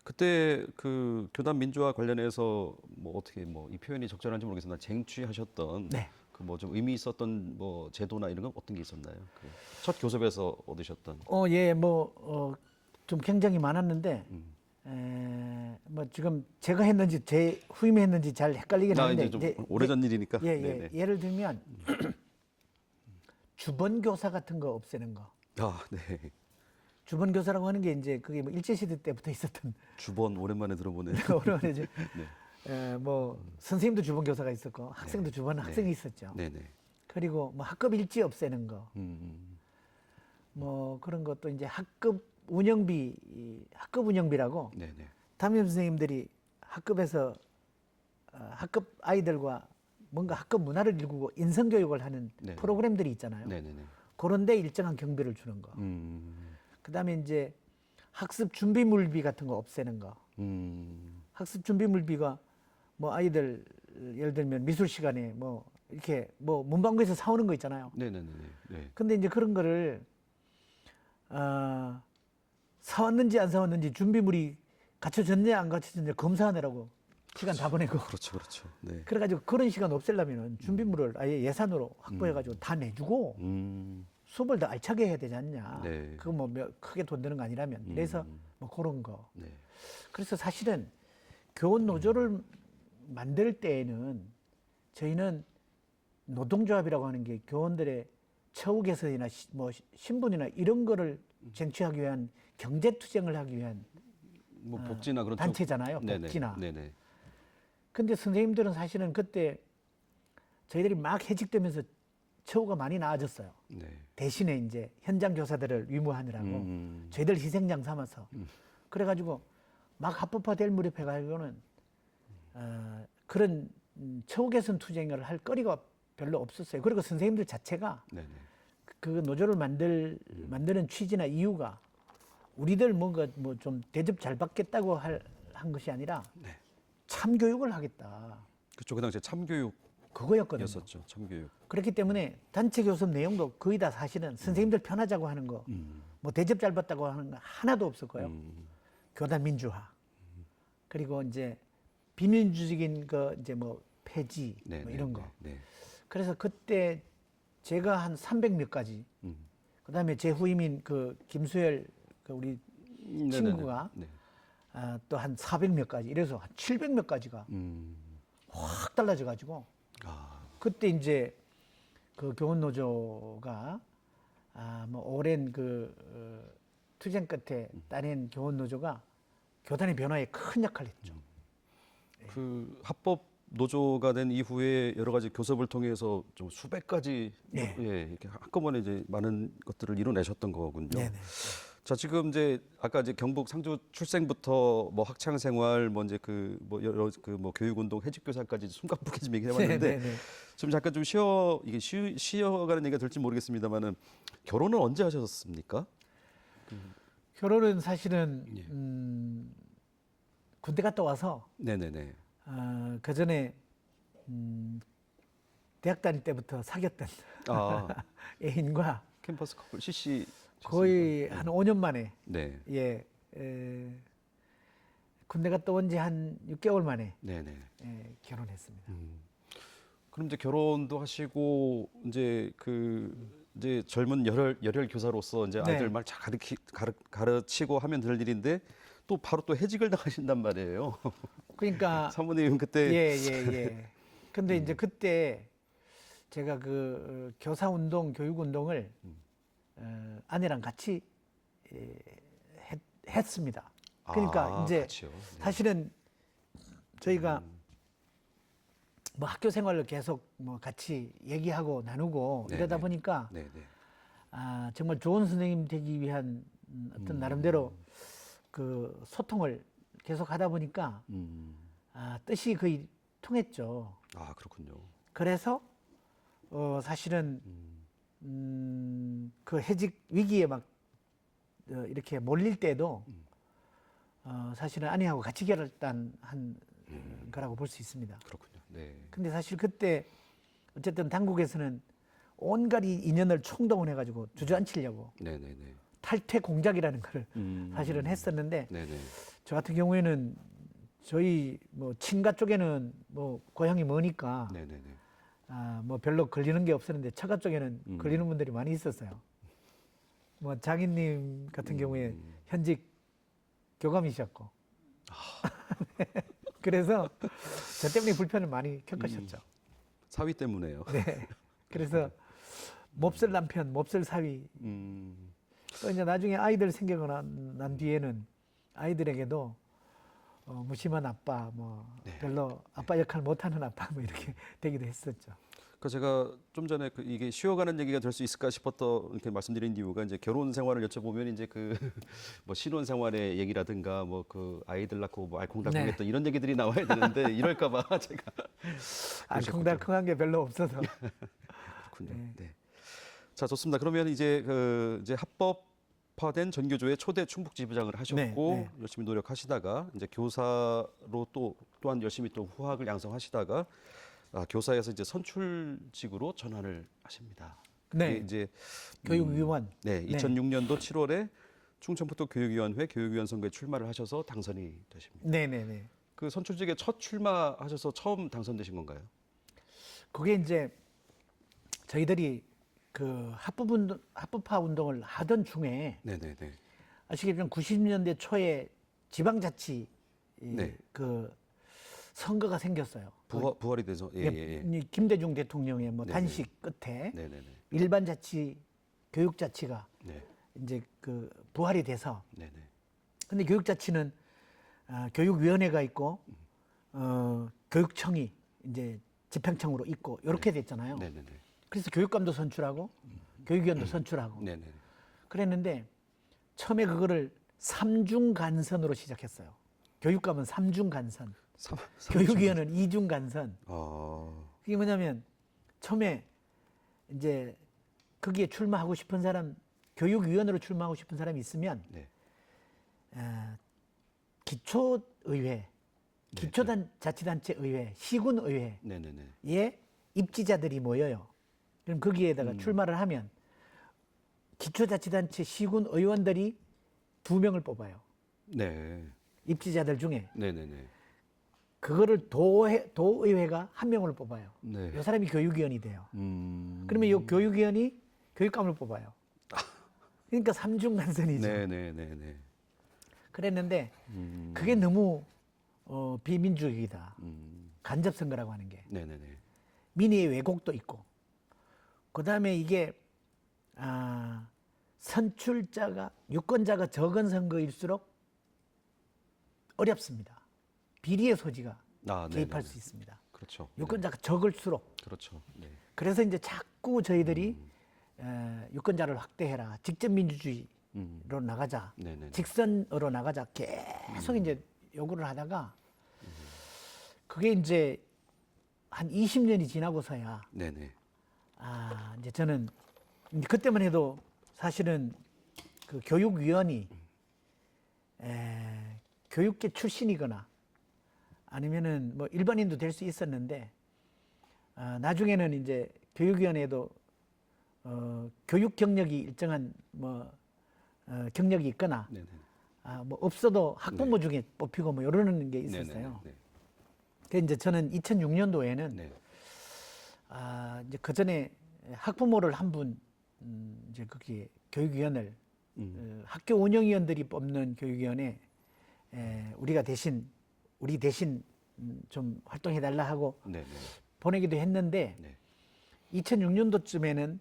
그때 그 교단 민주화 관련해서 뭐 어떻게 뭐 이 표현이 적절한지 모르겠으나 쟁취하셨던 네. 그 뭐 좀 의미 있었던 뭐 제도나 이런 건 어떤 게 있었나요? 그 첫 교섭에서 얻으셨던. 예, 좀 굉장히 많았는데 뭐 지금 제가 했는지 제 후임이 했는지 잘 헷갈리긴 하는데 이제 좀 오래전 일이니까. 예를 들면 주번 교사 같은 거 없애는 거. 아, 네. 주번 교사라고 하는 게 이제 그게 뭐 일제 시대 때부터 있었던 주번 오랜만에 들어보네요. 오랜만에 이제 선생님도 주번 교사가 있었고 학생도 주번 학생이 있었죠. 네네. 그리고 뭐 학급 일지 없애는 거. 뭐 그런 것도 이제 학급 운영비라고 네네. 담임 선생님들이 학급에서 학급 아이들과 뭔가 학급 문화를 일구고 인성 교육을 하는 네네. 프로그램들이 있잖아요. 네네네. 그런데 일정한 경비를 주는 거. 그다음에 이제 학습 준비물비 같은 거 없애는 거. 학습 준비물비가 뭐 아이들 예를 들면 미술 시간에 뭐 이렇게 뭐 문방구에서 사오는 거 있잖아요. 네네네. 네. 근데 이제 그런 거를 사왔는지 안 사왔는지 준비물이 갖춰졌냐 안 갖춰졌냐 검사하느라고 시간 다 보내고. 그렇죠. 네. 그래가지고 그런 시간 없애려면은 준비물을 아예 예산으로 확보해가지고 다 내주고 수업을 더 알차게 해야 되지 않냐. 네. 그거 뭐 크게 돈 드는 거 아니라면. 그래서 뭐 그런 거. 네. 그래서 사실은 교원 노조를 만들 때에는 저희는 노동조합이라고 하는 게 교원들의 처우 개선이나 뭐 신분이나 이런 거를 쟁취하기 위한 경제 투쟁을 하기 위한 뭐 복지나 그런 단체잖아요. 네네. 복지나. 네네. 근데 선생님들은 사실은 그때 저희들이 막 해직되면서 처우가 많이 나아졌어요. 네. 대신에 이제 현장 교사들을 위무하느라고 저희들 희생양 삼아서 그래가지고 막 합법화될 무렵에 가지고는 그런 처우 개선 투쟁을 할 거리가 별로 없었어요. 그리고 선생님들 자체가 네네. 그 노조를 만드는 취지나 이유가 우리들 뭔가 뭐 좀 대접 잘 받겠다고 한 것이 아니라 네. 참교육을 하겠다. 그쪽 그 당시에 참교육이었었죠. 그거였거든요. 참교육. 그렇기 때문에 단체 교섭 내용도 거의 다 사실은 선생님들 편하자고 하는 거, 뭐 대접 잘 받다고 하는 거 하나도 없었고요. 교단 민주화. 그리고 이제 비민주적인 거 이제 뭐 폐지 네, 뭐 이런 거. 네. 그래서 그때 제가 한 300몇 가지. 그다음에 제 후임인 그 김수열 그 우리 친구가 네. 또 한 400몇 가지. 이래서 한 700몇 가지가 확 달라져 가지고 그때 이제 그 교원 노조가 뭐 오랜 그 투쟁 끝에 따낸 교원 노조가 교단의 변화에 큰 역할을 했죠. 그 합법 노조가 된 이후에 여러 가지 교섭을 통해서 좀 수백 가지 네. 이렇게 한꺼번에 이제 많은 것들을 이뤄내셨던 거군요. 네네. 자, 지금 이제 아까 이제 경북 상주 출생부터 뭐 학창 생활 뭐 이제 그 뭐 여러 그 뭐 교육 운동 해직 교사까지 숨가쁘게 좀 얘기해 봤는데 네네. 좀 잠깐 좀 쉬어가는 얘기가 될지 모르겠습니다만은 결혼은 언제 하셨습니까? 결혼은 사실은 예. 군대 갔다 와서 네네네. 그 전에 대학 다닐 때부터 사귀었던 애인과 캠퍼스 커플 CC 거의 한 5년 만에 네. 군대 갔다 온 지 한 6개월 만에 네네. 결혼했습니다. 그럼 이제 결혼도 하시고 이제 이제 젊은 열혈 교사로서 이제 네. 아이들 말 잘 가르치고 하면 될 일인데 또 바로 또 해직을 당하신단 말이에요. 그러니까 사모님은 그때 예. 근데 이제 그때 제가 그 교사 운동, 교육 운동을 아내랑 같이 했습니다. 그러니까 이제 같이요. 네. 사실은 저희가 뭐 학교 생활을 계속 뭐 같이 얘기하고 나누고 네네. 이러다 보니까 네네. 정말 좋은 선생님 되기 위한 어떤 나름대로 그 소통을 계속 하다 보니까 뜻이 거의 통했죠. 아, 그렇군요. 그래서 사실은 그 해직 위기에 막 이렇게 몰릴 때도 사실은 아내하고 같이 결단한 거라고 볼 수 있습니다. 그렇군요. 네. 근데 사실 그때 어쨌든 당국에서는 온갖 인연을 총동원해가지고 주저앉히려고 네네네. 탈퇴 공작이라는 걸 사실은 했었는데 네네. 저 같은 경우에는 저희 뭐 친가 쪽에는 뭐 고향이 머니까 네네네. 뭐 별로 걸리는 게 없었는데 처가 쪽에는 걸리는 분들이 많이 있었어요. 뭐 장인님 같은 경우에 현직 교감이셨고 네. 그래서 저 때문에 불편을 많이 겪으셨죠. 사위 때문에요. 네. 그래서 몹쓸 남편, 몹쓸 사위. 또 이제 나중에 아이들 생기고 난 뒤에는 아이들에게도 무심한 아빠, 뭐 네. 별로 아빠 역할 못하는 아빠, 뭐 이렇게 되기도 했었죠. 그 제가 좀 전에 이게 쉬어가는 얘기가 될 수 있을까 싶었던 이렇게 말씀드린 이유가 이제 결혼 생활을 여쭤보면 이제 그 뭐 신혼 생활의 얘기라든가 뭐 그 아이들 낳고 뭐 알콩달콩했던 이런 얘기들이 나와야 되는데 이럴까봐 제가 알콩달콩한 게 별로 없어서. 그렇군요. 네. 자, 좋습니다. 그러면 이제 이제 합법화된 전교조의 초대 충북 지부장을 하셨고 열심히 노력하시다가 이제 교사로 또한 열심히 또 후학을 양성하시다가 교사에서 이제 선출직으로 전환을 하십니다. 네. 이제 교육위원. 네, 2006년도 7월에 충청북도 교육위원회 교육위원 선거에 출마를 하셔서 당선이 되십니다. 네네네. 그 선출직에 첫 출마하셔서 처음 당선되신 건가요? 그게 이제 저희들이 그 합법화 운동을 하던 중에 네네네. 아시겠지만 90년대 초에 지방자치 네. 그 선거가 생겼어요. 부활이 돼서 이 김대중 대통령의 뭐 네네. 단식 끝에 네네네. 일반 자치, 교육 자치가 네. 이제 그 부활이 돼서 네네. 근데 교육 자치는 교육위원회가 있고 교육청이 이제 집행청으로 있고 이렇게 됐잖아요. 네네네. 그래서 교육감도 선출하고 교육위원도 선출하고 네네. 그랬는데 처음에 그거를 삼중간선으로 시작했어요. 교육감은 삼중간선, 교육위원은 이중간선. 그게 뭐냐면 처음에 이제 거기에 출마하고 싶은 사람, 교육위원으로 출마하고 싶은 사람이 있으면 네. 기초의회, 기초자치단체의회, 시군의회에 네네네. 입지자들이 모여요. 그럼 거기에다가 출마를 하면 기초자치단체 시군의원들이 2명을 뽑아요. 네. 입지자들 중에. 네네네. 그거를 도의회가 1명을 뽑아요. 네. 이 사람이 교육위원이 돼요. 그러면 이 교육위원이 교육감을 뽑아요. 그러니까 삼중간선이죠. 네네네네. 그랬는데 그게 너무 비민주적이다. 간접선거라고 하는 게. 네네네. 민의의 왜곡도 있고. 그다음에 이게 선출자가 유권자가 적은 선거일수록 어렵습니다. 비리의 소지가 개입할 수 있습니다. 그렇죠. 유권자가 적을수록. 그렇죠. 네. 그래서 이제 자꾸 저희들이 유권자를 확대해라. 직접 민주주의로 나가자. 네네네. 직선으로 나가자. 계속 이제 요구를 하다가 그게 이제 한 20년이 지나고서야 네네. 이제 저는 그때만 해도 사실은 그 교육위원이 교육계 출신이거나 아니면은 뭐 일반인도 될 수 있었는데 나중에는 이제 교육위원회도 교육 경력이 일정한 뭐 경력이 있거나 뭐 없어도 학부모 중에 뽑히고 뭐 이러는 게 있었어요. 그래서 이제 저는 2006년도에는 이제 그 전에 학부모를 한 분 이제 거기 교육위원을 학교 운영위원들이 뽑는 교육위원회 우리 대신 좀 활동해달라 하고 보내기도 했는데 2006년도쯤에는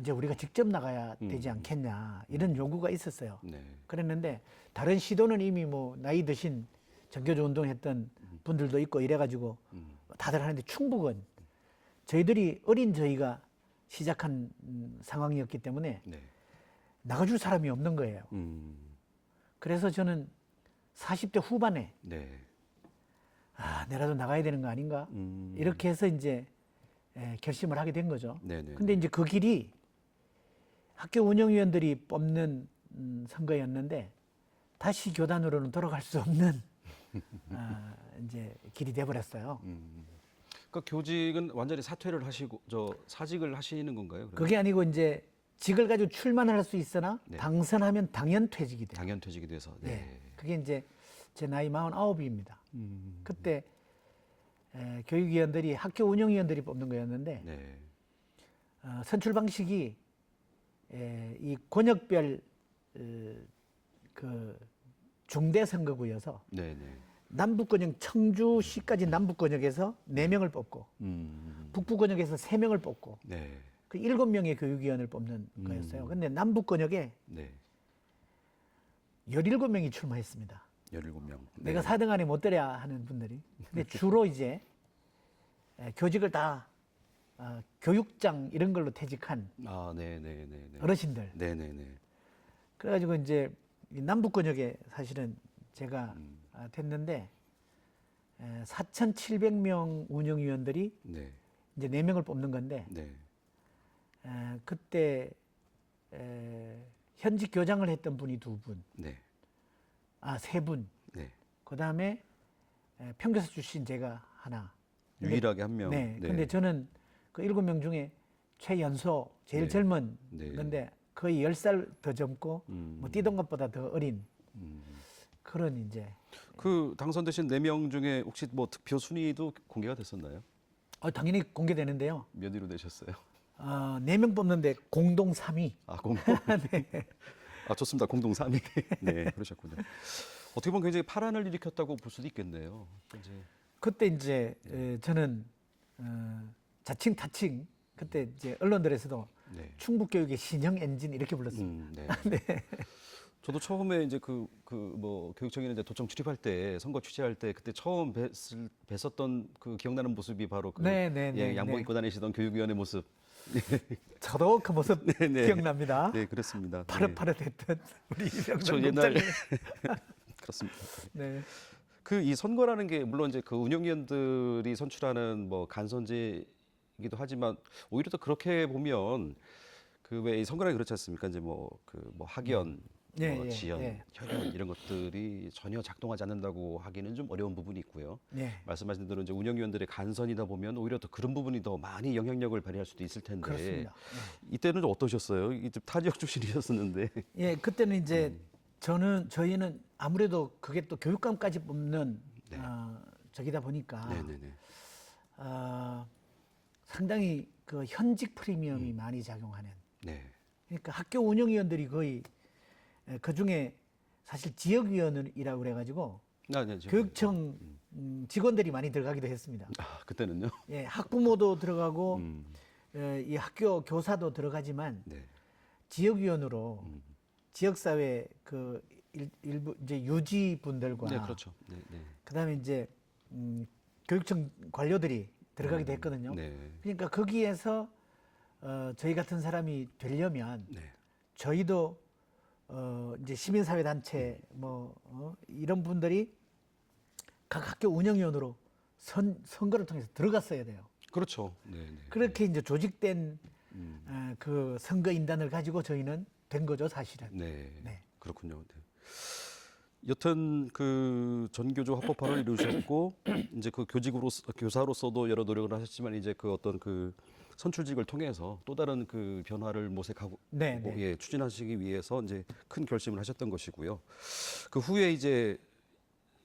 이제 우리가 직접 나가야 되지 않겠냐 이런 요구가 있었어요. 그랬는데 다른 시도는 이미 뭐 나이 드신 전교조 운동했던 분들도 있고 이래가지고 다들 하는데 충북은 저희들이 어린 저희가 시작한 상황이었기 때문에 나가줄 사람이 없는 거예요. 그래서 저는 40대 후반에 내라도 나가야 되는 거 아닌가 이렇게 해서 이제 결심을 하게 된 거죠. 근데 이제 그 길이 학교 운영위원들이 뽑는 선거였는데 다시 교단으로는 돌아갈 수 없는 이제 길이 돼버렸어요. 그러니까 교직은 완전히 사퇴를 하시고 사직을 하시는 건가요? 그러면? 그게 아니고 이제 직을 가지고 출마를 할 수 있으나 네. 당선하면 당연 퇴직이 돼요. 당연 퇴직이 돼서. 네. 네. 그게 이제 제 나이 49입니다. 그때 교육위원들이 학교 운영위원들이 뽑는 거였는데 네. 선출 방식이 이 권역별 그 중대 선거구여서 네, 네. 남북권역 청주시까지 남북권역에서 4명을 뽑고 북부권역에서 3명을 뽑고 네. 그 7명의 교육위원을 뽑는 거였어요. 근데 남북권역에 네. 17명이 출마했습니다. 17명. 내가 4등 안에 못 들어야 하는 분들이. 근데 주로 이제 교직을 다 교육장 이런 걸로 퇴직한 네, 네, 네, 네. 어르신들. 네, 네, 네. 그래가지고 이제 이 남북권역에 사실은 제가 됐는데 4,700명 운영위원들이 네. 이제 4명을 뽑는 건데 네. 그때 현직 교장을 했던 분이 2분, 네. 3분. 네. 그 다음에 평교사 출신 제가 하나. 유일하게 한 명. 네. 근데 저는 그 7명 중에 최연소, 제일 네. 젊은 네. 건데 거의 10살 더 젊고 뭐 뛰던 것보다 더 어린 그런 이제. 그 당선되신 4명 중에 혹시 뭐 득표 순위도 공개가 됐었나요? 당연히 공개되는데요. 몇 위로 되셨어요? 4명 뽑는데 공동 3위. 공동. 네. 좋습니다. 공동 3위. 네, 그러셨군요. 어떻게 보면 굉장히 파란을 일으켰다고 볼 수도 있겠네요. 이제. 그때 이제 저는 자칭 타칭 그때 이제 언론들에서도 네. 충북교육의 신형 엔진 이렇게 불렀습니다. 네. 저도 처음에 이제 뭐 교육청에 이제 도청 출입할 때 선거 취재할 때 그때 처음 뵀었던 그 기억나는 모습이 바로 양복 입고 다니시던 교육위원의 모습. 저도 그 모습 네. 기억납니다. 네, 그렇습니다. 파릇파릇했던 우리 저 이병철 옛날 국장님. 그렇습니다. 네. 이 선거라는 게 물론 이제 그 운영위원들이 선출하는 뭐 간선제이기도 하지만 오히려 더 그렇게 보면 그 왜 이 선거라는 게 그렇지 않습니까? 이제 뭐 학연, 지연, 혈연 이런 것들이 전혀 작동하지 않는다고 하기는 좀 어려운 부분이 있고요. 말씀하신 대로 이제 운영위원들의 간선이다 보면 오히려 더 그런 부분이 더 많이 영향력을 발휘할 수도 있을 텐데. 그렇습니다. 이때는 좀 어떠셨어요? 이제 타 지역 출신이셨었는데. 그때는 이제 저희는 아무래도 그게 또 교육감까지 뽑는 저기다 보니까 상당히 그 현직 프리미엄이 많이 작용하는. 그러니까 학교 운영위원들이 거의 그 중에 사실 지역위원이라고 그래가지고 교육청 직원들이 많이 들어가기도 했습니다. 그때는요? 학부모도 들어가고 이 학교 교사도 들어가지만 지역위원으로 지역사회 그 일부 이제 유지분들과 그렇죠. 그다음에 이제 교육청 관료들이 들어가기도 했거든요. 그러니까 거기에서 저희 같은 사람이 되려면 저희도 이제 시민사회 단체 이런 분들이 각 학교 운영위원으로 선거를 통해서 들어갔어야 돼요. 그렇죠. 그렇게 이제 조직된 그 선거 인단을 가지고 저희는 된 거죠, 사실은. 그렇군요. 여튼 그 전교조 합법화를 이루셨고 이제 그 교사로서도 여러 노력을 하셨지만 이제 그 어떤 그 선출직을 통해서 또 다른 그 변화를 모색하고 추진하시기 위해서 이제 큰 결심을 하셨던 것이고요. 그 후에 이제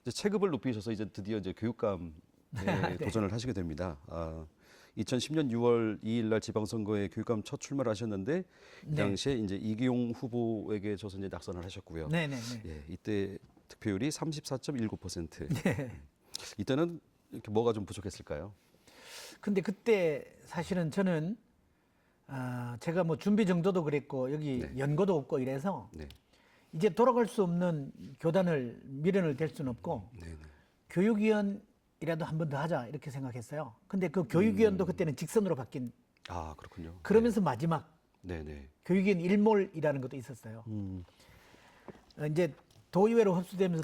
체급을 높이셔서 이제 드디어 이제 교육감에 도전을 하시게 됩니다. 2010년 6월 2일 날 지방선거에 교육감 첫 출마를 하셨는데 이 당시에 이제 이기용 후보에게 져서 이제 낙선을 하셨고요. 이때 득표율이 34.19%. 이때는 이렇게 뭐가 좀 부족했을까요? 근데 그때 사실은 저는 제가 뭐 준비 정도도 그랬고 여기 연고도 없고 이래서 이제 돌아갈 수 없는 교단을 미련을 댈 수는 없고 교육위원이라도 한 번 더 하자 이렇게 생각했어요. 근데 그 교육위원도 그때는 직선으로 바뀐. 그렇군요. 그러면서 마지막 교육위원 일몰이라는 것도 있었어요. 이제 도의회로 흡수되면서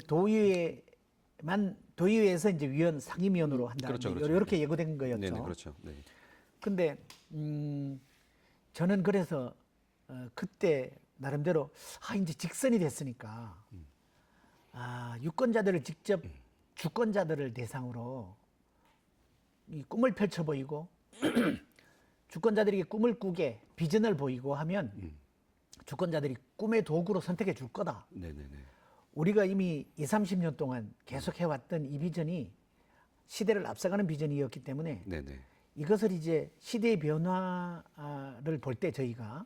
도의회에서 이제 위원 상임위원으로 한다. 이렇게 예고된 거였죠. 그렇죠. 근데 저는 그래서 그때 나름대로 이제 직선이 됐으니까 유권자들을 직접 주권자들을 대상으로 이 꿈을 펼쳐 보이고 주권자들에게 꿈을 꾸게 비전을 보이고 하면 주권자들이 꿈의 도구로 선택해 줄 거다. 네네네. 우리가 이미 20, 30년 동안 계속 해왔던 이 비전이 시대를 앞서가는 비전이었기 때문에 네네. 이것을 이제 시대의 변화를 볼 때 저희가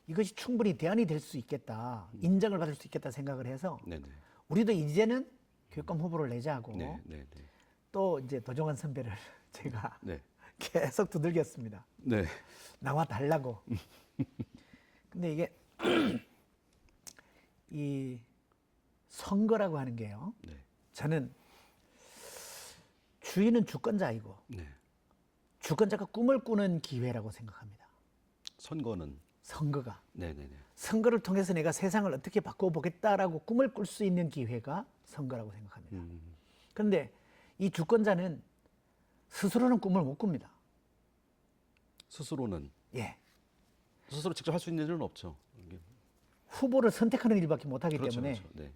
이것이 충분히 대안이 될 수 있겠다, 인정을 받을 수 있겠다 생각을 해서 네네. 우리도 이제는 교육감 후보를 내자고 네네네. 또 이제 도종환 선배를 제가 네. 계속 두들겼습니다. 네. 나와 달라고. 근데 이게 이 선거라고 하는 게요. 네. 저는 주인은 주권자이고 네. 주권자가 꿈을 꾸는 기회라고 생각합니다. 선거는 선거가. 네네네. 선거를 통해서 내가 세상을 어떻게 바꿔보겠다라고 꿈을 꿀 수 있는 기회가 선거라고 생각합니다. 그런데 이 주권자는 스스로는 꿈을 못 꿉니다. 스스로는 예. 스스로 직접 할 수 있는 일은 없죠. 이게. 후보를 선택하는 일밖에 못하기 그렇죠, 때문에 그렇죠. 네.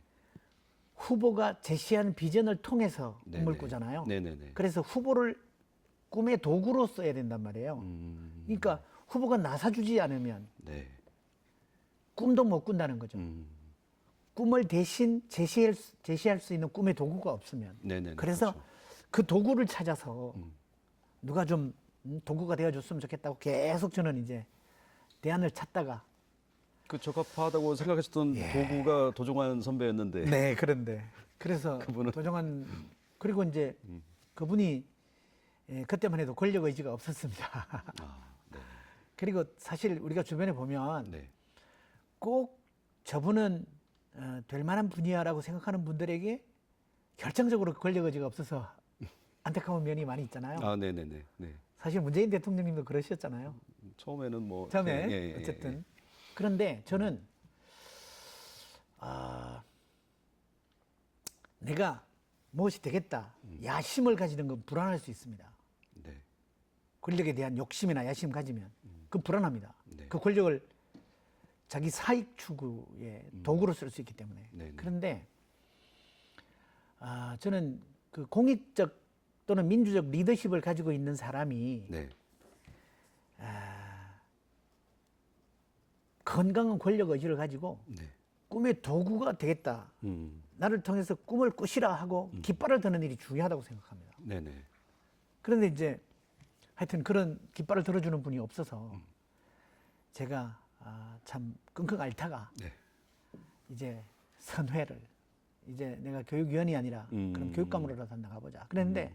후보가 제시한 비전을 통해서 꿈을 네네. 꾸잖아요. 네네네. 그래서 후보를 꿈의 도구로 써야 된단 말이에요. 그러니까 후보가 나서주지 않으면 네. 꿈도 못 꾼다는 거죠. 꿈을 대신 제시할 수 있는 꿈의 도구가 없으면. 네네네. 그래서 그렇죠. 그 도구를 찾아서 누가 좀 도구가 되어줬으면 좋겠다고 계속 저는 이제 대안을 찾다가 그 적합하다고 생각하셨던 도구가 도종환 선배였는데. 네, 그런데 그래서 그분은? 도종환 그리고 이제 그분이 그때만 해도 권력 의지가 없었습니다. 네. 그리고 사실 우리가 주변에 보면 네. 꼭 저분은 될 만한 분이야라고 생각하는 분들에게 결정적으로 권력 의지가 없어서 안타까운 면이 많이 있잖아요. 네네네. 네. 사실 문재인 대통령님도 그러셨잖아요. 처음에는 뭐 처음에 예, 예, 어쨌든 예. 그런데 저는 내가 무엇이 되겠다 야심을 가지는 건 불안할 수 있습니다. 네. 권력에 대한 욕심이나 야심 가지면 그 불안합니다. 네. 그 권력을 자기 사익 추구의 도구로 쓸 수 있기 때문에. 네네. 그런데 저는 그 공익적 또는 민주적 리더십을 가지고 있는 사람이 네. 건강한 권력 의지를 가지고 네. 꿈의 도구가 되겠다. 나를 통해서 꿈을 꾸시라 하고 깃발을 드는 일이 중요하다고 생각합니다. 네네. 그런데 이제 하여튼 그런 깃발을 들어주는 분이 없어서 제가 참 끙끙 앓다가 네. 이제 선회를 이제 내가 교육위원이 아니라 그럼 교육감으로라도 나가보자. 그랬는데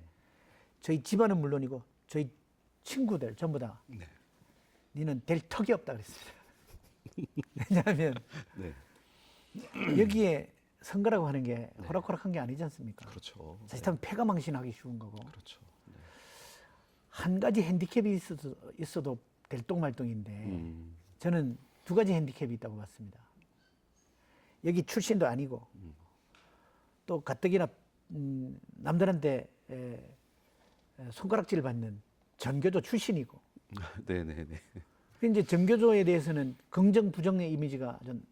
저희 집안은 물론이고 저희 친구들 전부 다 네. 니는 될 턱이 없다 그랬습니다. 왜냐하면 네. 여기에 선거라고 하는 게 호락호락한 게 아니지 않습니까? 그렇죠. 자칫하면 패가 망신하기 쉬운 거고 그렇죠. 네. 한 가지 핸디캡이 있어도 될똥말똥인데 저는 두 가지 핸디캡이 있다고 봤습니다. 여기 출신도 아니고 또 가뜩이나 남들한테 손가락질 받는 전교조 출신이고 네네네. 이제 전교조에 대해서는 긍정 부정의 이미지가 좀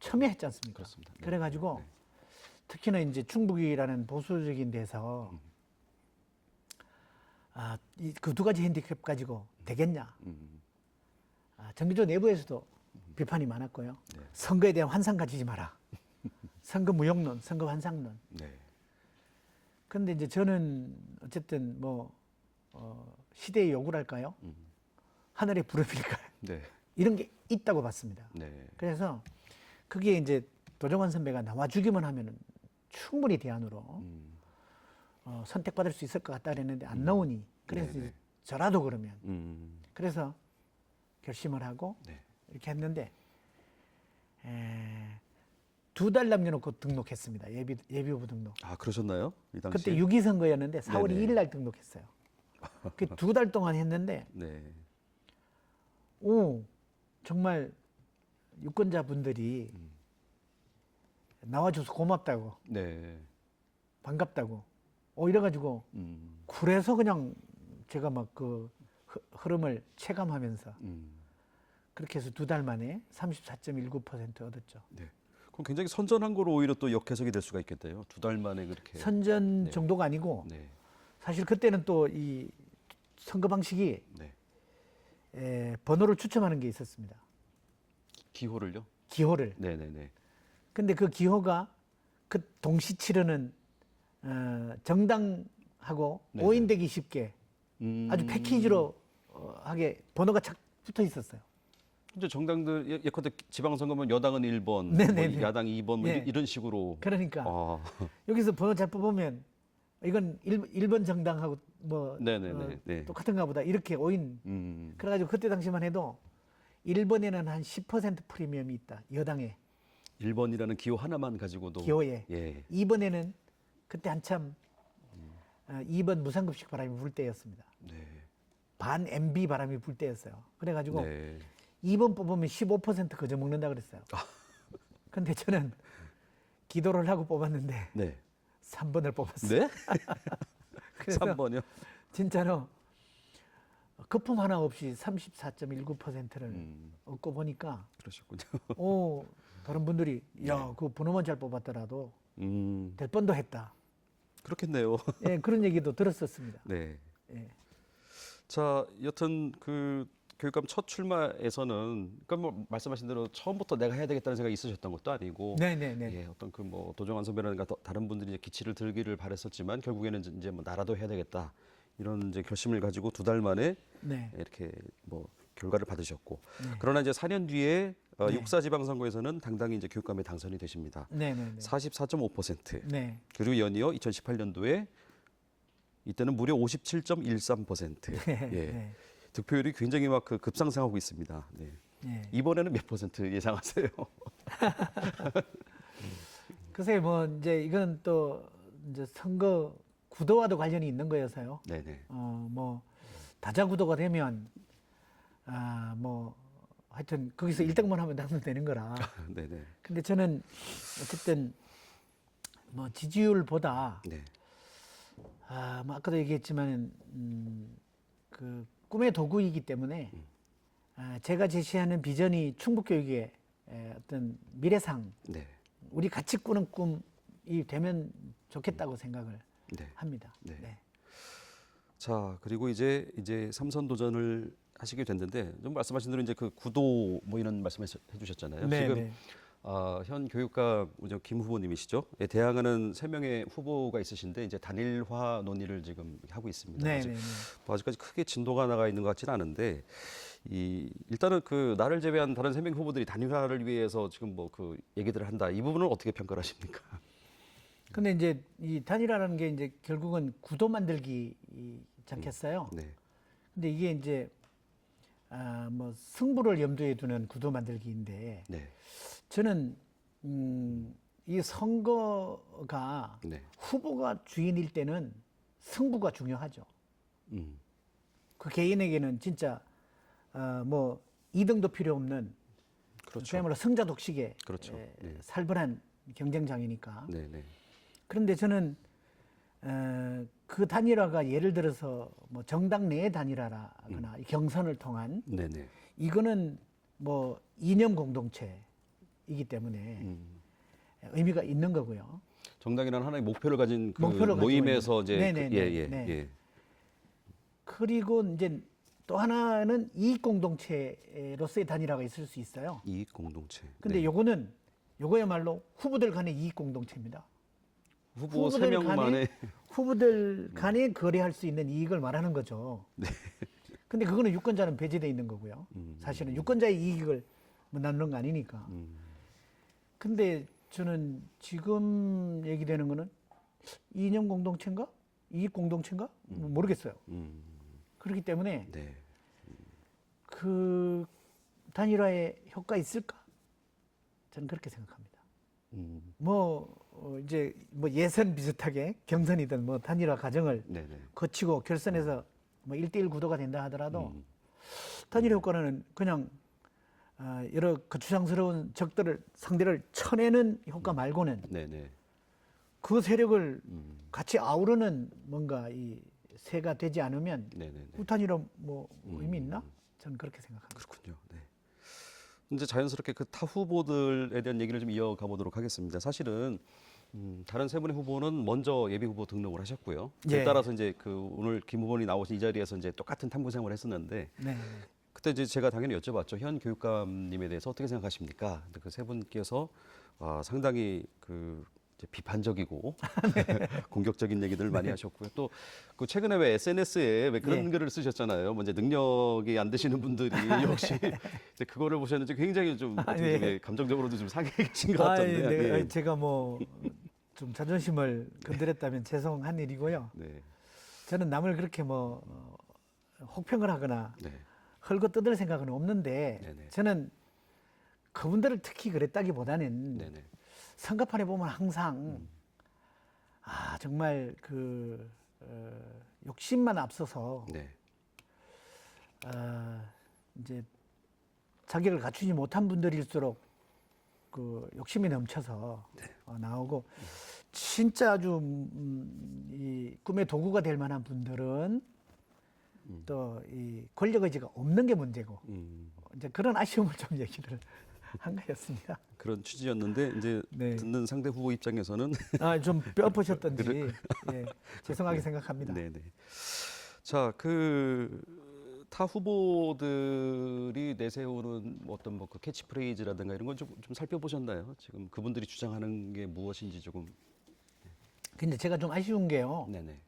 첨예했지 않습니까? 그렇습니다. 네. 그래가지고 네. 특히나 이제 충북이라는 보수적인 데서 그 두 가지 핸디캡 가지고 되겠냐? 전교조 내부에서도 비판이 많았고요. 네. 선거에 대한 환상 가지지 마라. 선거 무용론, 선거 환상론. 네. 그런데 이제 저는 어쨌든 뭐 시대의 요구랄까요? 하늘의 부름일까요? 네. 이런 게 있다고 봤습니다. 네. 그래서 그게 이제 도종환 선배가 나와주기만 하면은 충분히 대안으로 선택받을 수 있을 것 같다 그랬는데 안 나오니 그래서 네네. 이제 저라도 그러면 그래서 결심을 하고 네. 이렇게 했는데 2달 남겨놓고 등록했습니다. 예비후보 등록. 그러셨나요? 이 당시에? 그때 6.2 선거였는데 4월 네네. 2일 날 등록했어요. 그 2달 동안 했는데 네. 정말 유권자분들이 나와줘서 고맙다고 네. 반갑다고 이래가지고 그래서 그냥 제가 막 그 흐름을 체감하면서 그렇게 해서 2달 만에 34.19% 얻었죠. 네. 그럼 굉장히 선전한 거로 오히려 또 역해석이 될 수가 있겠대요. 2달 만에 그렇게. 선전 네. 정도가 아니고 네. 사실 그때는 또 이 선거 방식이 네. 번호를 추첨하는 게 있었습니다. 기호를요? 기호를. 네네네. 근데 그 기호가 그 동시 치르는 정당하고 네네. 오인되기 쉽게 아주 패키지로 하게 번호가 착 붙어 있었어요. 이제 정당들 예컨대 지방선거면 여당은 1번, 뭐 네네네. 야당 2번 뭐 예. 이런 식으로. 그러니까 아. 여기서 번호 잘 뽑으면 이건 1번 정당하고 뭐 네네네. 네. 똑같은가 보다 이렇게 오인. 그래가지고 그때 당시만 해도 1번에는 한 10% 프리미엄이 있다. 여당에. 1번이라는 기호 하나만 가지고도. 기호에. 예. 2번에는 그때 한참 2번 무상급식 바람이 불 때였습니다. 네. 반 MB 바람이 불 때였어요. 그래가지고 네. 2번 뽑으면 15% 거저 먹는다 그랬어요. 근데 저는 기도를 하고 뽑았는데 네. 3번을 뽑았어요. 네? 그래서 3번이요? 진짜로 거품 하나 없이 34.19%를 얻고 보니까 그러셨군요. 다른 분들이 야, 그 번호만 잘 뽑았더라도 될 뻔도 했다. 그렇겠네요. 예, 그런 얘기도 들었었습니다. 네. 예. 자, 여튼 그 교육감 첫 출마에서는 그러니까 뭐 말씀하신 대로 처음부터 내가 해야 되겠다는 생각이 있으셨던 것도 아니고, 네네네. 예, 어떤 그 뭐 도정환 선배라든가 다른 분들이 이제 기치를 들기를 바랬었지만 결국에는 이제 뭐 나라도 해야 되겠다 이런 이제 결심을 가지고 2달 만에 네. 이렇게 뭐 결과를 받으셨고, 네. 그러나 이제 4년 뒤에 네. 육사 지방선거에서는 당당히 이제 교육감에 당선이 되십니다. 네네네. 44.5%. 네. 그리고 연이어 2018년도에 이때는 무려 57.13%. 네. 예. 네. 득표율이 굉장히 막 그 급상승하고 있습니다. 네. 네. 이번에는 몇 퍼센트 예상하세요? 글쎄 뭐 이제 이건 또 이제 선거 구도와도 관련이 있는 거여서요. 네네. 뭐 다자구도가 되면 뭐 하여튼 거기서 1등만 하면 나면 되는 거라. 네네. 근데 저는 어쨌든 뭐 지지율보다 네. 뭐 아까도 얘기했지만 그 꿈의 도구이기 때문에 제가 제시하는 비전이 충북교육의 어떤 미래상 네. 우리 같이 꾸는 꿈이 되면 좋겠다고 생각을 네. 합니다. 네. 네. 자, 그리고 이제 삼선 도전을 하시게 됐는데 좀 말씀하신 대로 이제 그 구도 뭐 이런 말씀해 주셨잖아요. 네, 지금 네. 현 교육감 김 후보님이시죠. 예, 대항하는 3명의 후보가 있으신데 이제 단일화 논의를 지금 하고 있습니다. 네, 아직, 네, 네. 뭐 아직까지 크게 진도가 나가 있는 것 같지는 않은데 일단은 그 나를 제외한 다른 3명 후보들이 단일화를 위해서 지금 뭐 그 얘기들을 한다. 이 부분은 어떻게 평가를 하십니까? 근데 이제 이 단일화라는 게 이제 결국은 구도 만들기지 않겠어요. 네. 근데 이게 이제 뭐 승부를 염두에 두는 구도 만들기인데 네. 저는 이 선거가 네. 후보가 주인일 때는 승부가 중요하죠. 음. 그 개인에게는 진짜 뭐 2등도 필요 없는 그렇죠. 그야말로 승자 독식의 그렇죠. 네. 살벌한 경쟁장이니까. 네, 네. 그런데 저는 그 단일화가 예를 들어서 뭐 정당 내 단일화라거나 경선을 통한 네, 네. 이거는 뭐 이념 공동체이기 때문에 의미가 있는 거고요. 정당이라는 하나의 목표를 가진 그 목표를 가지고 모임에서 있는. 이제 네네네. 예. 네. 그리고 이제 또 하나는 이익 공동체로서의 단일화가 있을 수 있어요. 이익 공동체. 근데 네. 요거야말로 후보들 간의 이익 공동체입니다. 후보 3명만의 후보들 간에 거래할 수 있는 이익을 말하는 거죠. 네. 근데 그거는 유권자는 배제돼 있는 거고요. 사실은 유권자의 이익을 뭐 나누는 거 아니니까. 근데 저는 지금 얘기되는 거는 이념 공동체인가? 이익 공동체인가? 모르겠어요. 그렇기 때문에 네. 그 단일화에 효과 있을까? 저는 그렇게 생각합니다. 뭐 이제 뭐 예선 비슷하게 경선이든 뭐 단일화 과정을 네네. 거치고 결선에서 뭐 1대1 구도가 된다 하더라도 단일화 효과는 그냥 여러 거추장스러운 적들을 상대를 쳐내는 효과 말고는 네네. 그 세력을 같이 아우르는 뭔가 이 새가 되지 않으면 네네네. 단일화 뭐 의미 있나? 저는 그렇게 생각합니다. 그렇군요. 네. 이제 자연스럽게 그 타 후보들에 대한 얘기를 좀 이어가 보도록 하겠습니다. 사실은 다른 세 분의 후보는 먼저 예비 후보 등록을 하셨고요. 예. 따라서 이제 그 오늘 김 후보님이 나오신 이 자리에서 이제 똑같은 탐구 생활을 했었는데 네. 그때 이제 제가 당연히 여쭤봤죠. 현 교육감님에 대해서 어떻게 생각하십니까? 근데 그 세 분께서 상당히 그 이제 비판적이고 공격적인 얘기들을 많이 하셨고요. 또 그 최근에 왜 SNS에 왜 그런 예. 글을 쓰셨잖아요. 뭐 이제 능력이 안 되시는 분들이 역시 이제 그거를 보셨는지 굉장히 좀 어떻게 네. 감정적으로도 좀 상해 계신 것 같던데. 네. 네. 제가 뭐 좀 자존심을 건드렸다면 죄송한 일이고요. 네. 저는 남을 그렇게 뭐 혹평을 하거나 네. 헐고 뜯을 생각은 없는데 네네. 저는 그분들을 특히 그랬다기보다는 네네. 선거판에 보면 항상 정말 그 욕심만 앞서서 네. 이제 자격을 갖추지 못한 분들일수록 그 욕심이 넘쳐서 나오고 진짜 아주 이 꿈의 도구가 될 만한 분들은 또 이 권력 의지가 없는 게 문제고 이제 그런 아쉬움을 좀 얘기를 한 거였습니다. 그런 취지였는데 이제 네. 듣는 상대 후보 입장에서는 좀 뼈아프셨던지 예, 죄송하게 생각합니다. 네네. 자, 그 타 후보들이 내세우는 어떤 뭐 그 캐치프레이즈라든가 이런 건 좀 살펴보셨나요? 지금 그분들이 주장하는 게 무엇인지 조금. 근데 제가 좀 아쉬운 게요. 네네.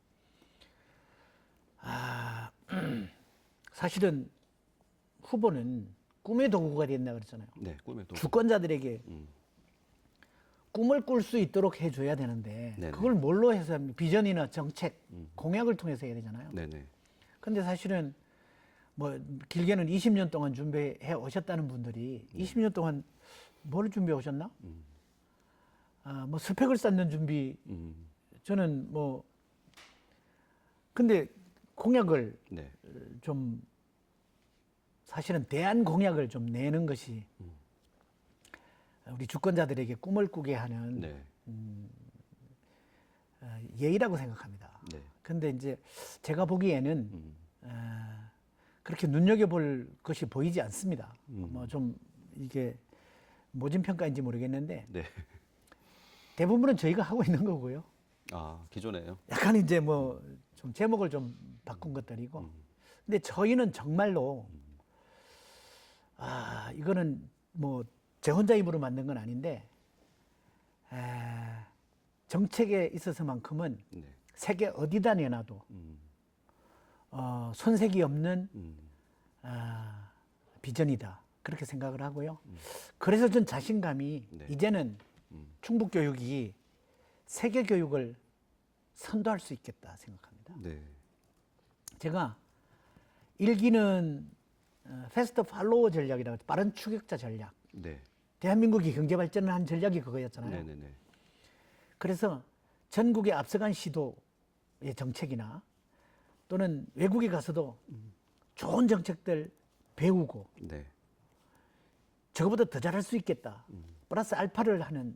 사실은 후보는 꿈의 도구가 된다 그랬잖아요. 네, 꿈의 도. 주권자들에게 꿈을 꿀 수 있도록 해줘야 되는데 네네. 그걸 뭘로 해서 합니까? 비전이나 정책, 공약을 통해서 해야 되잖아요. 네네. 근데 사실은 뭐 길게는 20년 동안 준비해 오셨다는 분들이 20년 동안 뭘 준비해 오셨나? 뭐 스펙을 쌓는 준비. 저는 뭐 근데 공약을 네. 좀 사실은 대안 공약을 좀 내는 것이 우리 주권자들에게 꿈을 꾸게 하는 네. 예의라고 생각합니다. 네. 근데 이제 제가 보기에는 그렇게 눈여겨볼 것이 보이지 않습니다. 뭐 좀 이게 모진 평가인지 모르겠는데 네. 대부분은 저희가 하고 있는 거고요. 기존에요. 약간 이제 뭐 좀 제목을 좀 바꾼 것들이고. 근데 저희는 정말로 이거는 뭐 제 혼자 입으로 만든 건 아닌데 정책에 있어서만큼은 네. 세계 어디다 내놔도 손색이 없는 비전이다 그렇게 생각을 하고요. 그래서 전 자신감이 네. 이제는 충북 교육이 세계 교육을 선도할 수 있겠다 생각합니다. 네. 제가 일기는 패스트 팔로워 전략이라고 해서 빠른 추격자 전략. 네. 대한민국이 경제 발전을 한 전략이 그거였잖아요. 네네네. 그래서 전국의 앞서간 시도의 정책이나 또는 외국에 가서도 좋은 정책들 배우고 네. 저거보다 더 잘할 수 있겠다. 플러스 알파를 하는